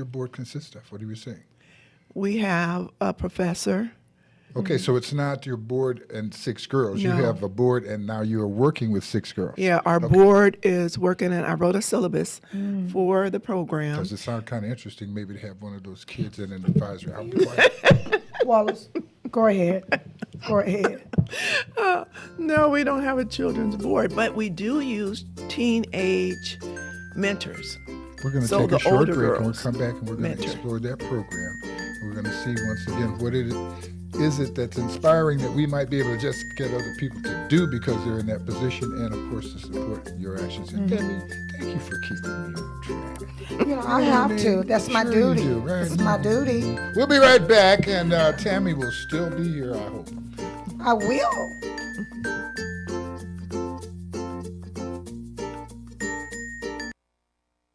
board consist of? What are you saying? We have a professor. Okay, so it's not your board and 6 girls. No. You have a board, and now you're working with 6 girls. Yeah, our board is working, and I wrote a syllabus for the program. Does it sound kind of interesting maybe to have one of those kids in an advisory? Wallace, go ahead. Go ahead. No, we don't have a children's board, but we do use teenage mentors. We're going to take a short break, and we'll come back, and we're going to explore that program. We're going to see once again what it is that's inspiring that we might be able to just get other people to do because they're in that position, and of course to support your actions. And Tammy, thank you for keeping me on track. I have to. That's my duty. You do, right? It's my duty. We'll be right back, and Tammy will still be here, I hope. I will.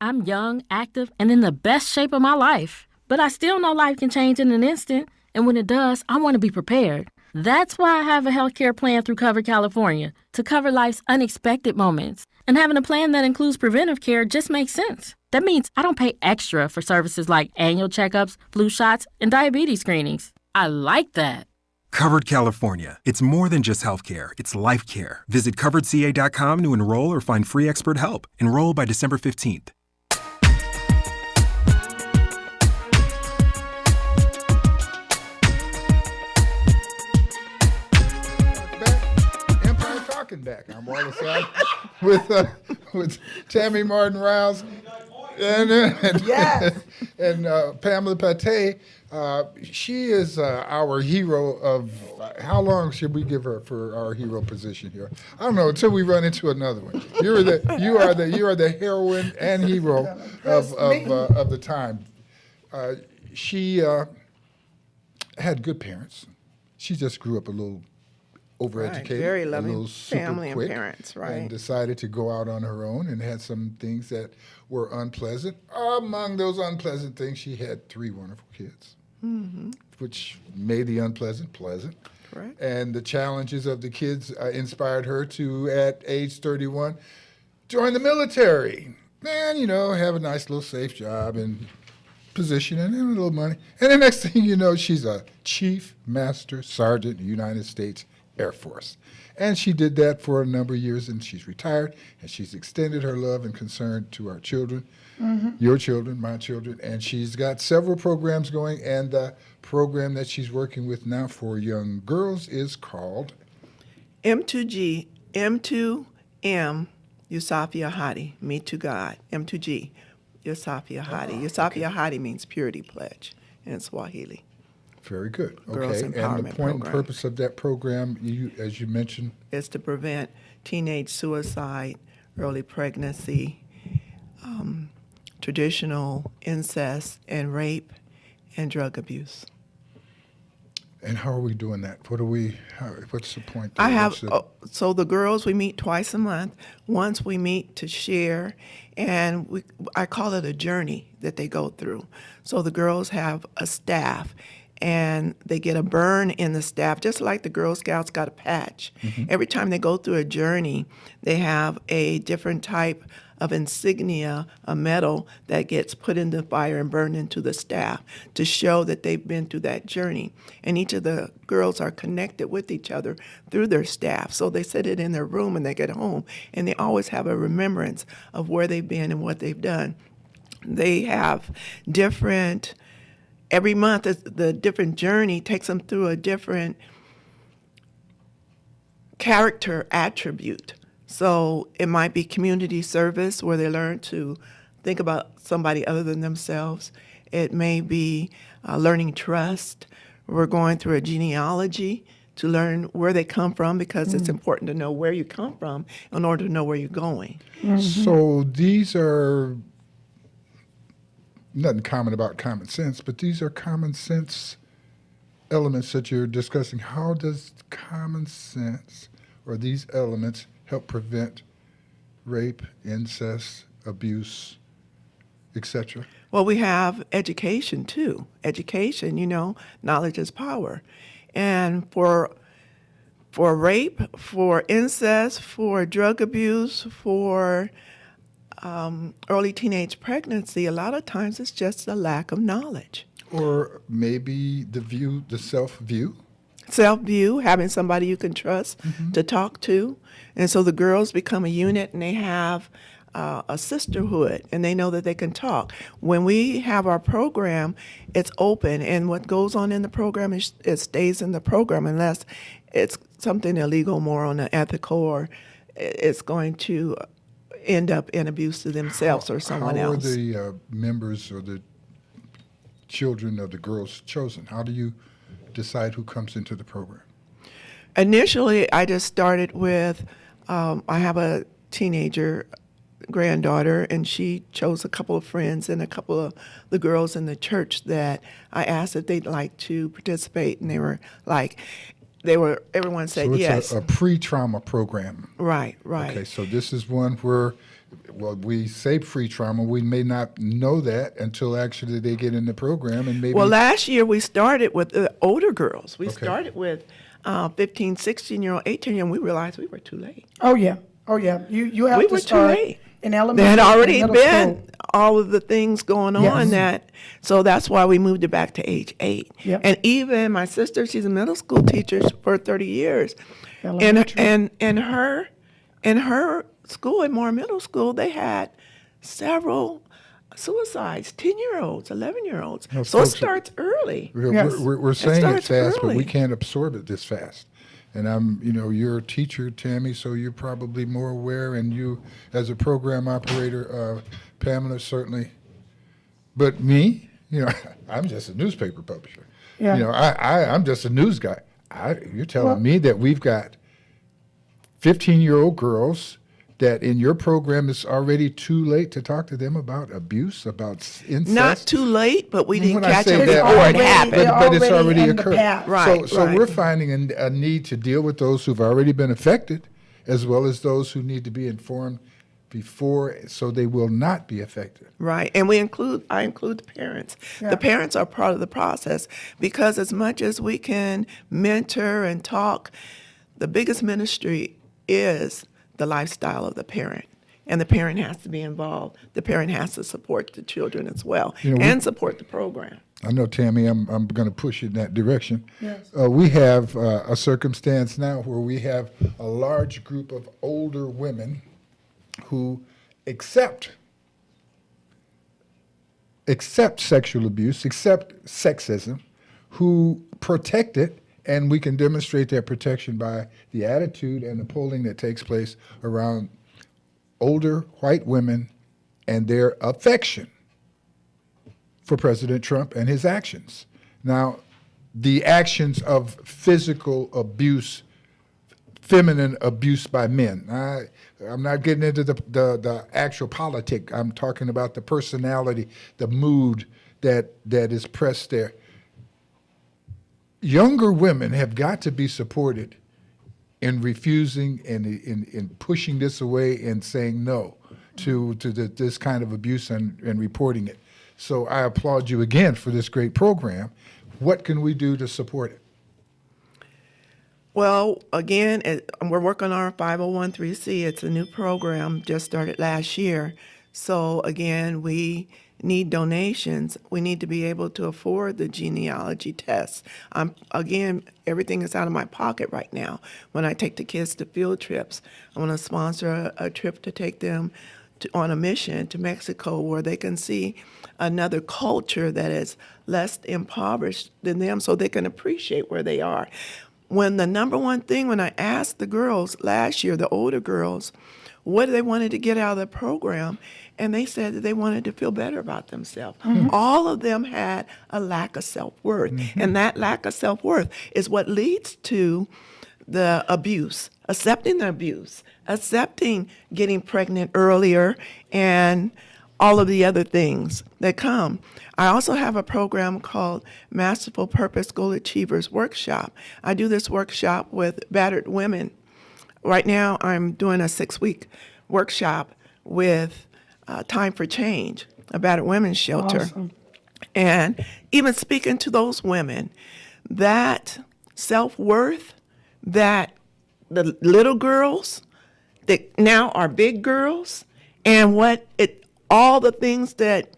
I'm young, active, and in the best shape of my life. But I still know life can change in an instant. And when it does, I want to be prepared. That's why I have a healthcare plan through Cover California, to cover life's unexpected moments. And having a plan that includes preventive care just makes sense. That means I don't pay extra for services like annual checkups, flu shots, and diabetes screenings. I like that. Covered California. It's more than just healthcare. It's life care. Visit coveredca.com to enroll or find free expert help. Enroll by December 15th. Back. I'm Wallace with Tammy Martin Rouse and Yes. and Pamela Pate. She is our hero of. How long should we give her for our hero position here? I don't know until we run into another one. You are the heroine and hero of the time. She had good parents. She just grew up a little overeducated, Right, very a loving little super family and quick, parents, right. and decided to go out on her own and had some things that were unpleasant. Among those unpleasant things, she had 3 wonderful kids, which made the unpleasant pleasant. Correct. And the challenges of the kids inspired her to, at age 31, join the military. And, have a nice little safe job and position and a little money. And the next thing you know, she's a Chief Master Sergeant in the United States Air Force. And she did that for a number of years, and she's retired, and she's extended her love and concern to our children, your children, my children, and she's got several programs going, and the program that she's working with now for young girls is called M2G, M2M, Yusafia Hadi, Me to God, M2G, Yusafia Hadi. Yusafia Hadi means purity pledge in Swahili. Very good. Girls Okay, and the Empowerment point and Program. purpose of that program, as you mentioned, Is to prevent teenage suicide, early pregnancy, traditional incest and rape, and drug abuse. and how are we doing that? What's the point? I there? have, What's the- so the girls, we meet twice a month. Once we meet to share, and I call it a journey that they go through. So the girls have a staff, and they get a burn in the staff, just like the Girl Scouts got a patch. Every time they go through a journey, they have a different type of insignia, a medal that gets put in the fire and burned into the staff to show that they've been through that journey. And each of the girls are connected with each other through their staff. So they sit it in their room and they get home, and they always have a remembrance of where they've been and what they've done. They have different, every month the different journey takes them through a different character attribute. So it might be community service, where they learn to think about somebody other than themselves. It may be learning trust. We're going through a genealogy to learn where they come from, because it's important to know where you come from in order to know where you're going. So these are nothing common about common sense, but these are common sense elements that you're discussing. How does common sense or these elements help prevent rape, incest, abuse, etc.? Well, we have education too. Education, knowledge is power. And for rape, for incest, for drug abuse, for early teenage pregnancy, a lot of times it's just a lack of knowledge. Or maybe the self-view? Self-view, having somebody you can trust to talk to. And so the girls become a unit, and they have a sisterhood, and they know that they can talk. When we have our program, it's open, and what goes on in the program, it stays in the program unless it's something illegal, moral, unethical, or it's going to end up in abuse to themselves or someone else. How are the members or the children of the girls chosen? How do you decide who comes into the program? Initially, I just started with, I have a teenager granddaughter, and she chose a couple of friends and a couple of the girls in the church that I asked if they'd like to participate, and everyone said so it's yes. a pre-trauma program. Right. Okay, so this is one where, we say pre-trauma, we may not know that until actually they get in the program, and maybe... Well, last year we started with the older girls. We Okay. started with 15, 16-year-old, 18-year-old, and we realized we were too late. Oh yeah. You have We to were too start late. in elementary. There had already and middle been school. all of the things going on so that's why we moved it back to age 8. Yep. And even my sister, she's a middle school teacher for 30 years. Elementary. And in her school, in Moore Middle School, they had several suicides, 10-year-olds, 11-year-olds. No, So it folks, starts early. Yes. We're saying it starts fast, but early. we can't absorb it this fast. And you're a teacher, Tammy, so you're probably more aware, and you, as a program operator, Pamela, certainly. But me, You know, I'm just a newspaper publisher. Yeah. You know, I'm just a news guy. You're telling me that we've got 15-year-old girls that in your program it's already too late to talk to them about abuse, about incest? Not too late, but we didn't When I catch say it that, before it happened. but it's already in the occurred. past. Right, So right. we're finding a need to deal with those who've already been affected, as well as those who need to be informed before, so they will not be affected. Right, and I include the parents. Yeah. The parents are part of the process because as much as we can mentor and talk, the biggest ministry is the lifestyle of the parent. And the parent has to be involved. The parent has to support the children as well, and support the program. I know, Tammy, I'm going to push you in that direction. Yes. We have a circumstance now where we have a large group of older women who accept sexual abuse, accept sexism, who protect it, and we can demonstrate that protection by the attitude and the polling that takes place around older white women and their affection for President Trump and his actions. Now, the actions of physical abuse, feminine abuse by men. I'm not getting into the actual politic. I'm talking about the personality, the mood that is pressed there. Younger women have got to be supported in refusing and in pushing this away and saying no to this kind of abuse and reporting it. So I applaud you again for this great program. What can we do to support it? Well, again, we're working on our 501(c)(3). It's a new program, just started last year. So again, we need donations. We need to be able to afford the genealogy tests. Again, everything is out of my pocket right now. When I take the kids to field trips, I want to sponsor a trip to take them on a mission to Mexico where they can see another culture that is less impoverished than them so they can appreciate where they are. When the number one thing, when I asked the girls last year, the older girls, what they wanted to get out of the program, and they said that they wanted to feel better about themselves. All of them had a lack of self-worth, and that lack of self-worth is what leads to the abuse, accepting the abuse, accepting getting pregnant earlier, and all of the other things that come. I also have a program called Masterful Purpose Goal Achievers Workshop. I do this workshop with battered women. Right now, I'm doing a 6-week workshop with Time for Change, a battered women's shelter. Awesome. And even speaking to those women, that self-worth that the little girls that now are big girls, and all the things that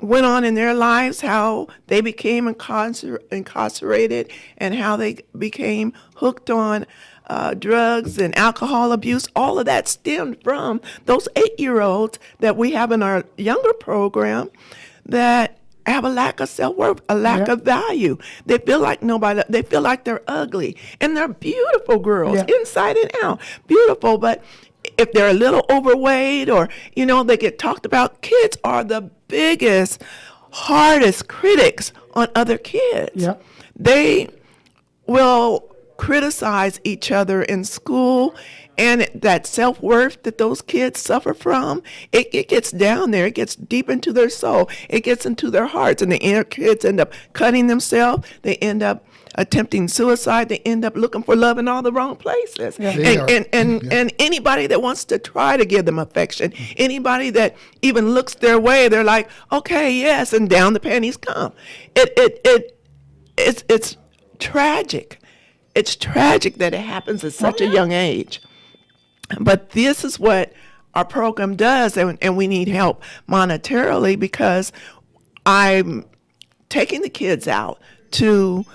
went on in their lives, how they became incarcerated and how they became hooked on drugs and alcohol abuse, all of that stemmed from those 8-year-olds that we have in our younger program that have a lack of self-worth, a lack of value. They feel like they feel like they're ugly. And they're beautiful girls, inside and out, beautiful, but if they're a little overweight or, they get talked about, kids are the biggest, hardest critics on other kids. Yep. They will criticize each other in school, and that self-worth that those kids suffer from, it gets down there. It gets deep into their soul. It gets into their hearts, and the kids end up cutting themselves. They end up attempting suicide. They end up looking for love in all the wrong places. Yeah. And anybody that wants to try to give them affection, anybody that even looks their way, they're like, okay, yes, and down the panties come. It's tragic. It's tragic that it happens at such a young age. But this is what our program does, and we need help monetarily because I'm taking the kids out to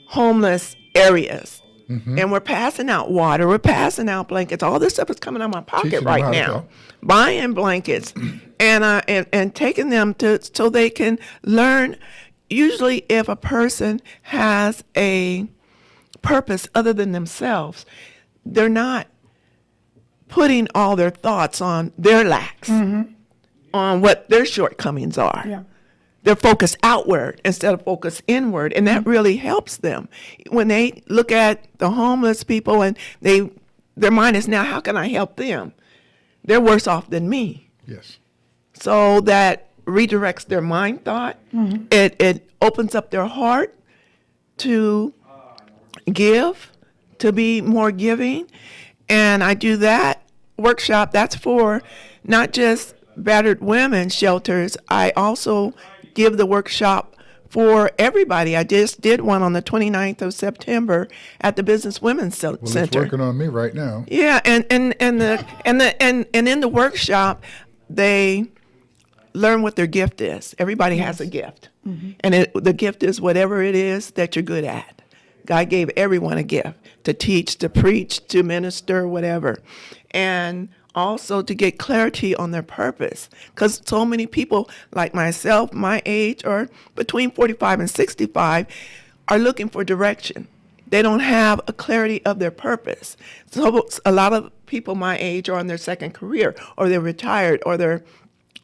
homeless areas. And we're passing out water, we're passing out blankets. All this stuff is coming out of my pocket Teaching them right how to now. go. Buying blankets and taking them so they can learn. Usually if a person has a purpose other than themselves, they're not putting all their thoughts on their lacks, on what their shortcomings are. Yeah. they're focused outward instead of focused inward, and that really helps them. When they look at the homeless people and their mind is now, how can I help them? They're worse off than me. Yes. So that redirects their mind thought. It opens up their heart to give, to be more giving. And I do that workshop. That's for not just battered women shelters. I also give the workshop for everybody. I just did one on the 29th of September at the Business Women's Center. Well, it's working on me right now. Yeah, and in the workshop, they learn what their gift is. Everybody has a gift, and the gift is whatever it is that you're good at. God gave everyone a gift to teach, to preach, to minister, whatever, and also to get clarity on their purpose. Because so many people like myself, my age, or between 45 and 65, are looking for direction. They don't have a clarity of their purpose. So a lot of people my age are on their second career, or they're retired, or they're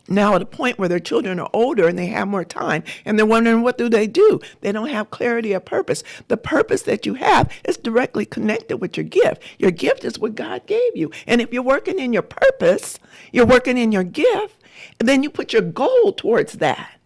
now at a point where their children are older and they have more time, and they're wondering, what do? They don't have clarity of purpose. The purpose that you have is directly connected with your gift. Your gift is what God gave you. And if you're working in your purpose, you're working in your gift, and then you put your goal towards that.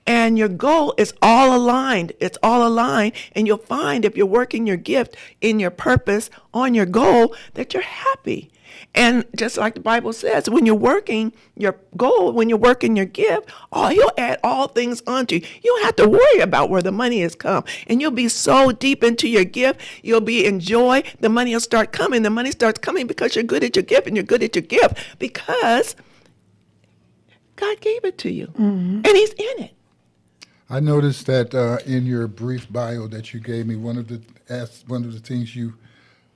And your goal is all aligned. It's all aligned. And you'll find if you're working your gift in your purpose on your goal, that you're happy. And just like the Bible says, when you're working your goal, when you're working your gift, he'll add all things unto you. You don't have to worry about where the money has come. And you'll be so deep into your gift, you'll be in joy. The money will start coming. The money starts coming because you're good at your gift, and you're good at your gift because God gave it to you, and he's in it. I noticed that in your brief bio that you gave me, one of the things you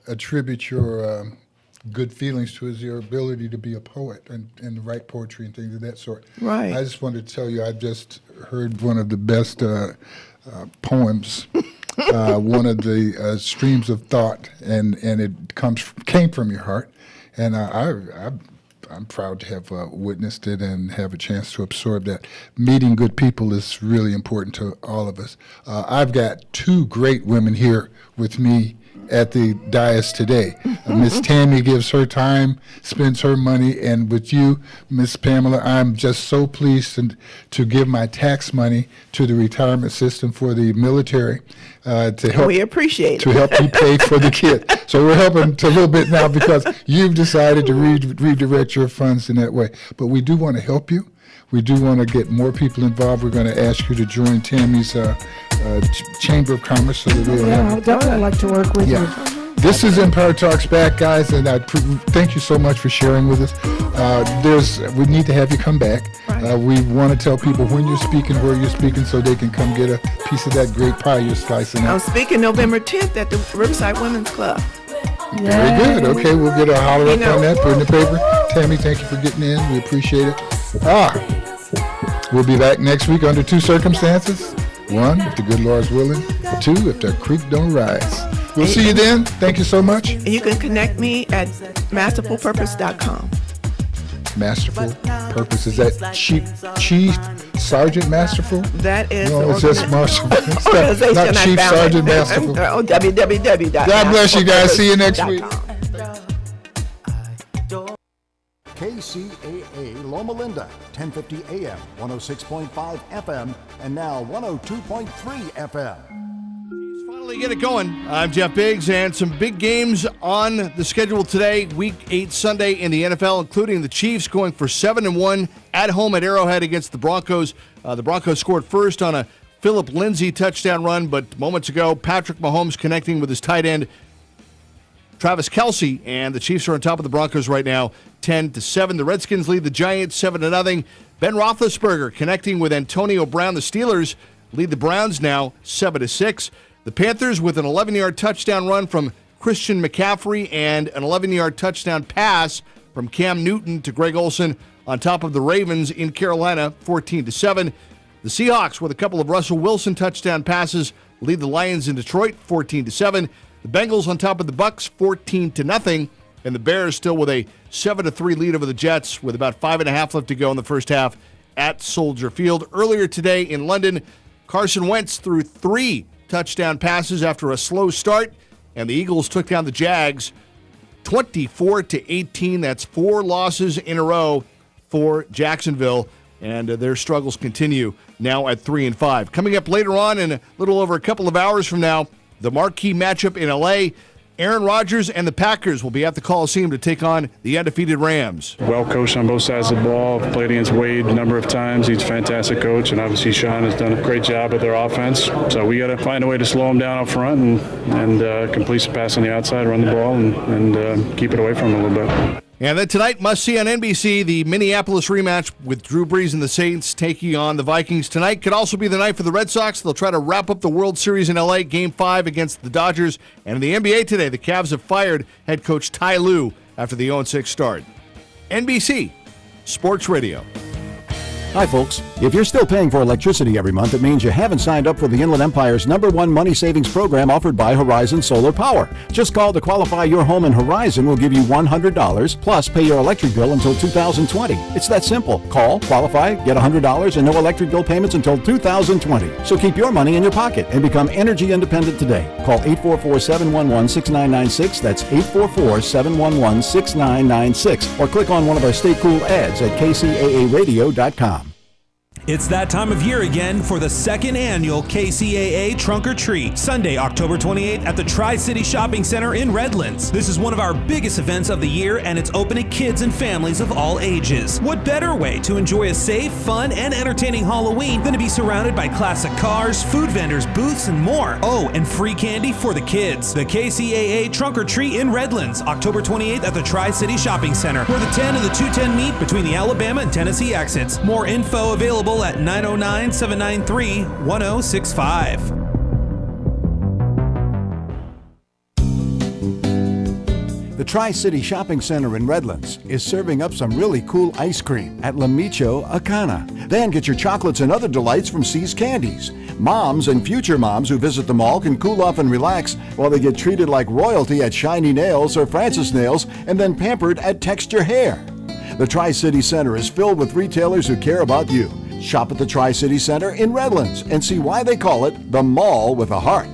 attribute your good feelings to is your ability to be a poet and write poetry and things of that sort. Right. I just wanted to tell you, I just heard one of the best poems, one of the streams of thought, and it came from your heart, and I'm proud to have witnessed it and have a chance to absorb that. Meeting good people is really important to all of us. I've got two great women here with me at the dais today. Miss Tammy gives her time, spends her money, and with you, Miss Pamela, I'm just so pleased to give my tax money to the retirement system for the military to help. We appreciate it. To help you pay for the kid. So we're helping a little bit now because you've decided to redirect your funds in that way. But we do want to help you. We do want to get more people involved. We're going to ask you to join Tammy's Chamber of Commerce. So that I would definitely like to work with you. This is Empire Talks Back, guys, and I thank you so much for sharing with us. We need to have you come back. We want to tell people when you're speaking, where you're speaking, so they can come get a piece of that great pie you're slicing up. I'm speaking November 10th at the Riverside Women's Club. Very good. Okay, we'll get a holler up on that, put in the paper. Tammy, thank you for getting in. We appreciate it. We'll be back next week under two circumstances. One, if the good Lord's willing. Two, if the creek don't rise. We'll see you then. Thank you so much. And you can connect me at masterfulpurpose.com. Masterful Purpose. Is that Chief Sergeant Masterful? That is no, it's just Marshall. organization not Chief Sergeant Masterful. www. God bless you guys. See you next week. KCAA Loma Linda, 1050 AM, 106.5 FM, and now 102.3 FM. Finally get it going. I'm Jeff Biggs, and some big games on the schedule today. Week 8 Sunday in the NFL, including the Chiefs going for 7-1 at home at Arrowhead against the Broncos. The Broncos scored first on a Phillip Lindsay touchdown run, but moments ago, Patrick Mahomes connecting with his tight end, Travis Kelce, and the Chiefs are on top of the Broncos right now, 10-7. The Redskins lead the Giants 7-0. Ben Roethlisberger connecting with Antonio Brown. The Steelers lead the Browns now 7-6. The Panthers with an 11-yard touchdown run from Christian McCaffrey and an 11-yard touchdown pass from Cam Newton to Greg Olsen on top of the Ravens in Carolina, 14-7. The Seahawks with a couple of Russell Wilson touchdown passes lead the Lions in Detroit, 14-7. The Bengals on top of the Bucs, 14-0, and the Bears still with a 7-3 lead over the Jets with about 5.5 left to go in the first half, at Soldier Field. Earlier today in London, Carson Wentz threw 3 touchdown passes after a slow start, and the Eagles took down the Jags 24-18. That's 4 losses in a row for Jacksonville, and their struggles continue now at 3-5. Coming up later on in a little over a couple of hours from now, the marquee matchup in L.A., Aaron Rodgers and the Packers will be at the Coliseum to take on the undefeated Rams. Well coached on both sides of the ball. Played against Wade a number of times. He's a fantastic coach, and obviously Sean has done a great job with their offense. So we got to find a way to slow them down up front and complete some pass on the outside, run the ball, and keep it away from them a little bit. And then tonight, must see on NBC, the Minneapolis rematch with Drew Brees and the Saints taking on the Vikings. Tonight could also be the night for the Red Sox. They'll try to wrap up the World Series in L.A., Game 5 against the Dodgers. And in the NBA today, the Cavs have fired head coach Ty Lue after the 0-6 start. NBC Sports Radio. Hi, folks. If you're still paying for electricity every month, it means you haven't signed up for the Inland Empire's #1 money savings program offered by Horizon Solar Power. Just call to qualify your home, and Horizon will give you $100 plus pay your electric bill until 2020. It's that simple. Call, qualify, get $100 and no electric bill payments until 2020. So keep your money in your pocket and become energy independent today. Call 844-711-6996. That's 844-711-6996. Or click on one of our Stay Cool ads at KCAAradio.com. It's that time of year again for the second annual KCAA Trunk or Treat, Sunday, October 28th at the Tri-City Shopping Center in Redlands. This is one of our biggest events of the year, and it's open to kids and families of all ages. What better way to enjoy a safe, fun, and entertaining Halloween than to be surrounded by classic cars, food vendors, booths, and more. Oh, and free candy for the kids. The KCAA Trunk or Treat in Redlands, October 28th at the Tri-City Shopping Center, where the 10 and the 210 meet between the Alabama and Tennessee exits. More info available at 909-793-1065. The Tri-City Shopping Center in Redlands is serving up some really cool ice cream at La Micho Acana. Then get your chocolates and other delights from C's Candies. Moms and future moms who visit the mall can cool off and relax while they get treated like royalty at Shiny Nails or Francis Nails, and then pampered at Texture Hair. The Tri-City Center is filled with retailers who care about you. Shop at the Tri-City Center in Redlands and see why they call it the Mall with a Heart.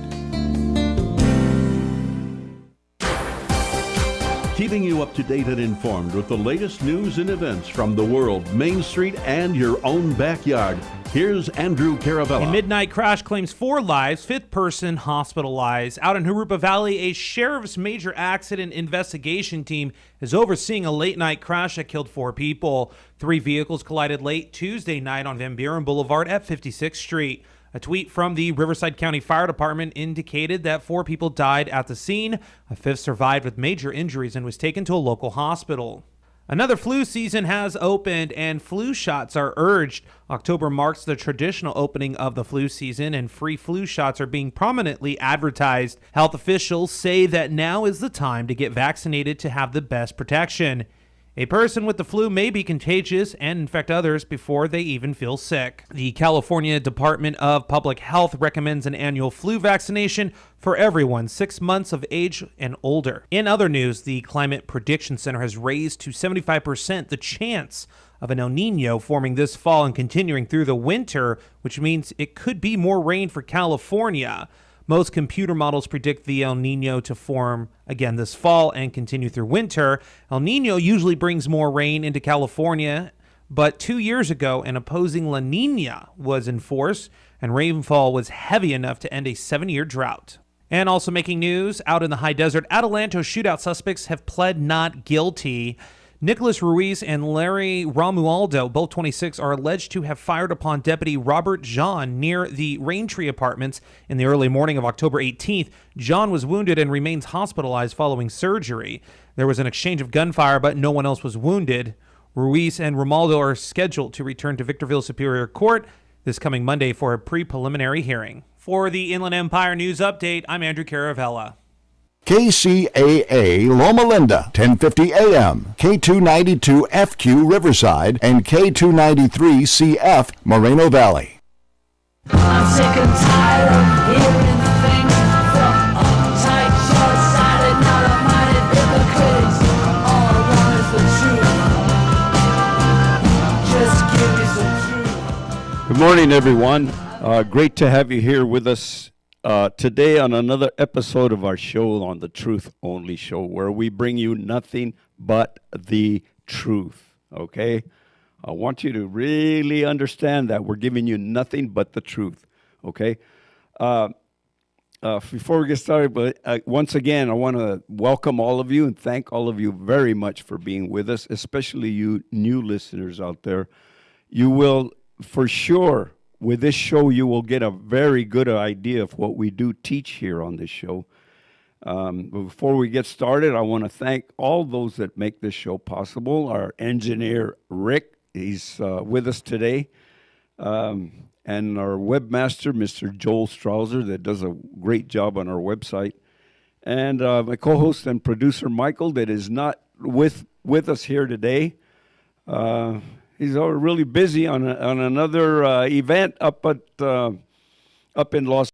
Keeping you up to date and informed with the latest news and events from the world, Main Street, and your own backyard. Here's Andrew Caravella. A midnight crash claims 4 lives, 5th person hospitalized. Out in Jurupa Valley, a sheriff's major accident investigation team is overseeing a late-night crash that killed 4 people. 3 vehicles collided late Tuesday night on Van Buren Boulevard at 56th Street. A tweet from the Riverside County Fire Department indicated that 4 people died at the scene. A 5th survived with major injuries and was taken to a local hospital. Another flu season has opened, and flu shots are urged. October marks the traditional opening of the flu season, and free flu shots are being prominently advertised. Health officials say that now is the time to get vaccinated to have the best protection. A person with the flu may be contagious and infect others before they even feel sick. The California Department of Public Health recommends an annual flu vaccination for everyone 6 months of age and older. In other news, the Climate Prediction Center has raised to 75% the chance of an El Nino forming this fall and continuing through the winter, which means it could be more rain for California. Most computer models predict the El Nino to form again this fall and continue through winter. El Nino usually brings more rain into California, but 2 years ago, an opposing La Nina was in force, and rainfall was heavy enough to end a 7-year drought. And also making news, out in the high desert, Adelanto shootout suspects have pled not guilty. Nicholas Ruiz and Larry Romualdo, both 26, are alleged to have fired upon Deputy Robert John near the Raintree Apartments in the early morning of October 18th. John was wounded and remains hospitalized following surgery. There was an exchange of gunfire, but no one else was wounded. Ruiz and Romualdo are scheduled to return to Victorville Superior Court this coming Monday for a pre-preliminary hearing. For the Inland Empire News Update, I'm Andrew Caravella. KCAA Loma Linda, 1050 AM, K292FQ Riverside, and K293CF Moreno Valley. I'm sick and tired of hearing things from uptight, short-sighted, narrow-minded hypocrites. All I want is the truth. Just give me some truth. Good morning, everyone. Great to have you here with us today on another episode of our show on the Truth Only Show, where we bring you nothing but the truth, okay? I want you to really understand that we're giving you nothing but the truth, okay? Before we get started, but once again, I want to welcome all of you and thank all of you very much for being with us, especially you new listeners out there. You will, for sure, with this show, you will get a very good idea of what we do teach here on this show. Before we get started, I want to thank all those that make this show possible. Our engineer, Rick, he's with us today. And our webmaster, Mr. Joel Strauser, that does a great job on our website. And my co-host and producer, Michael, that is not with us here today. He's really busy on another event up in Los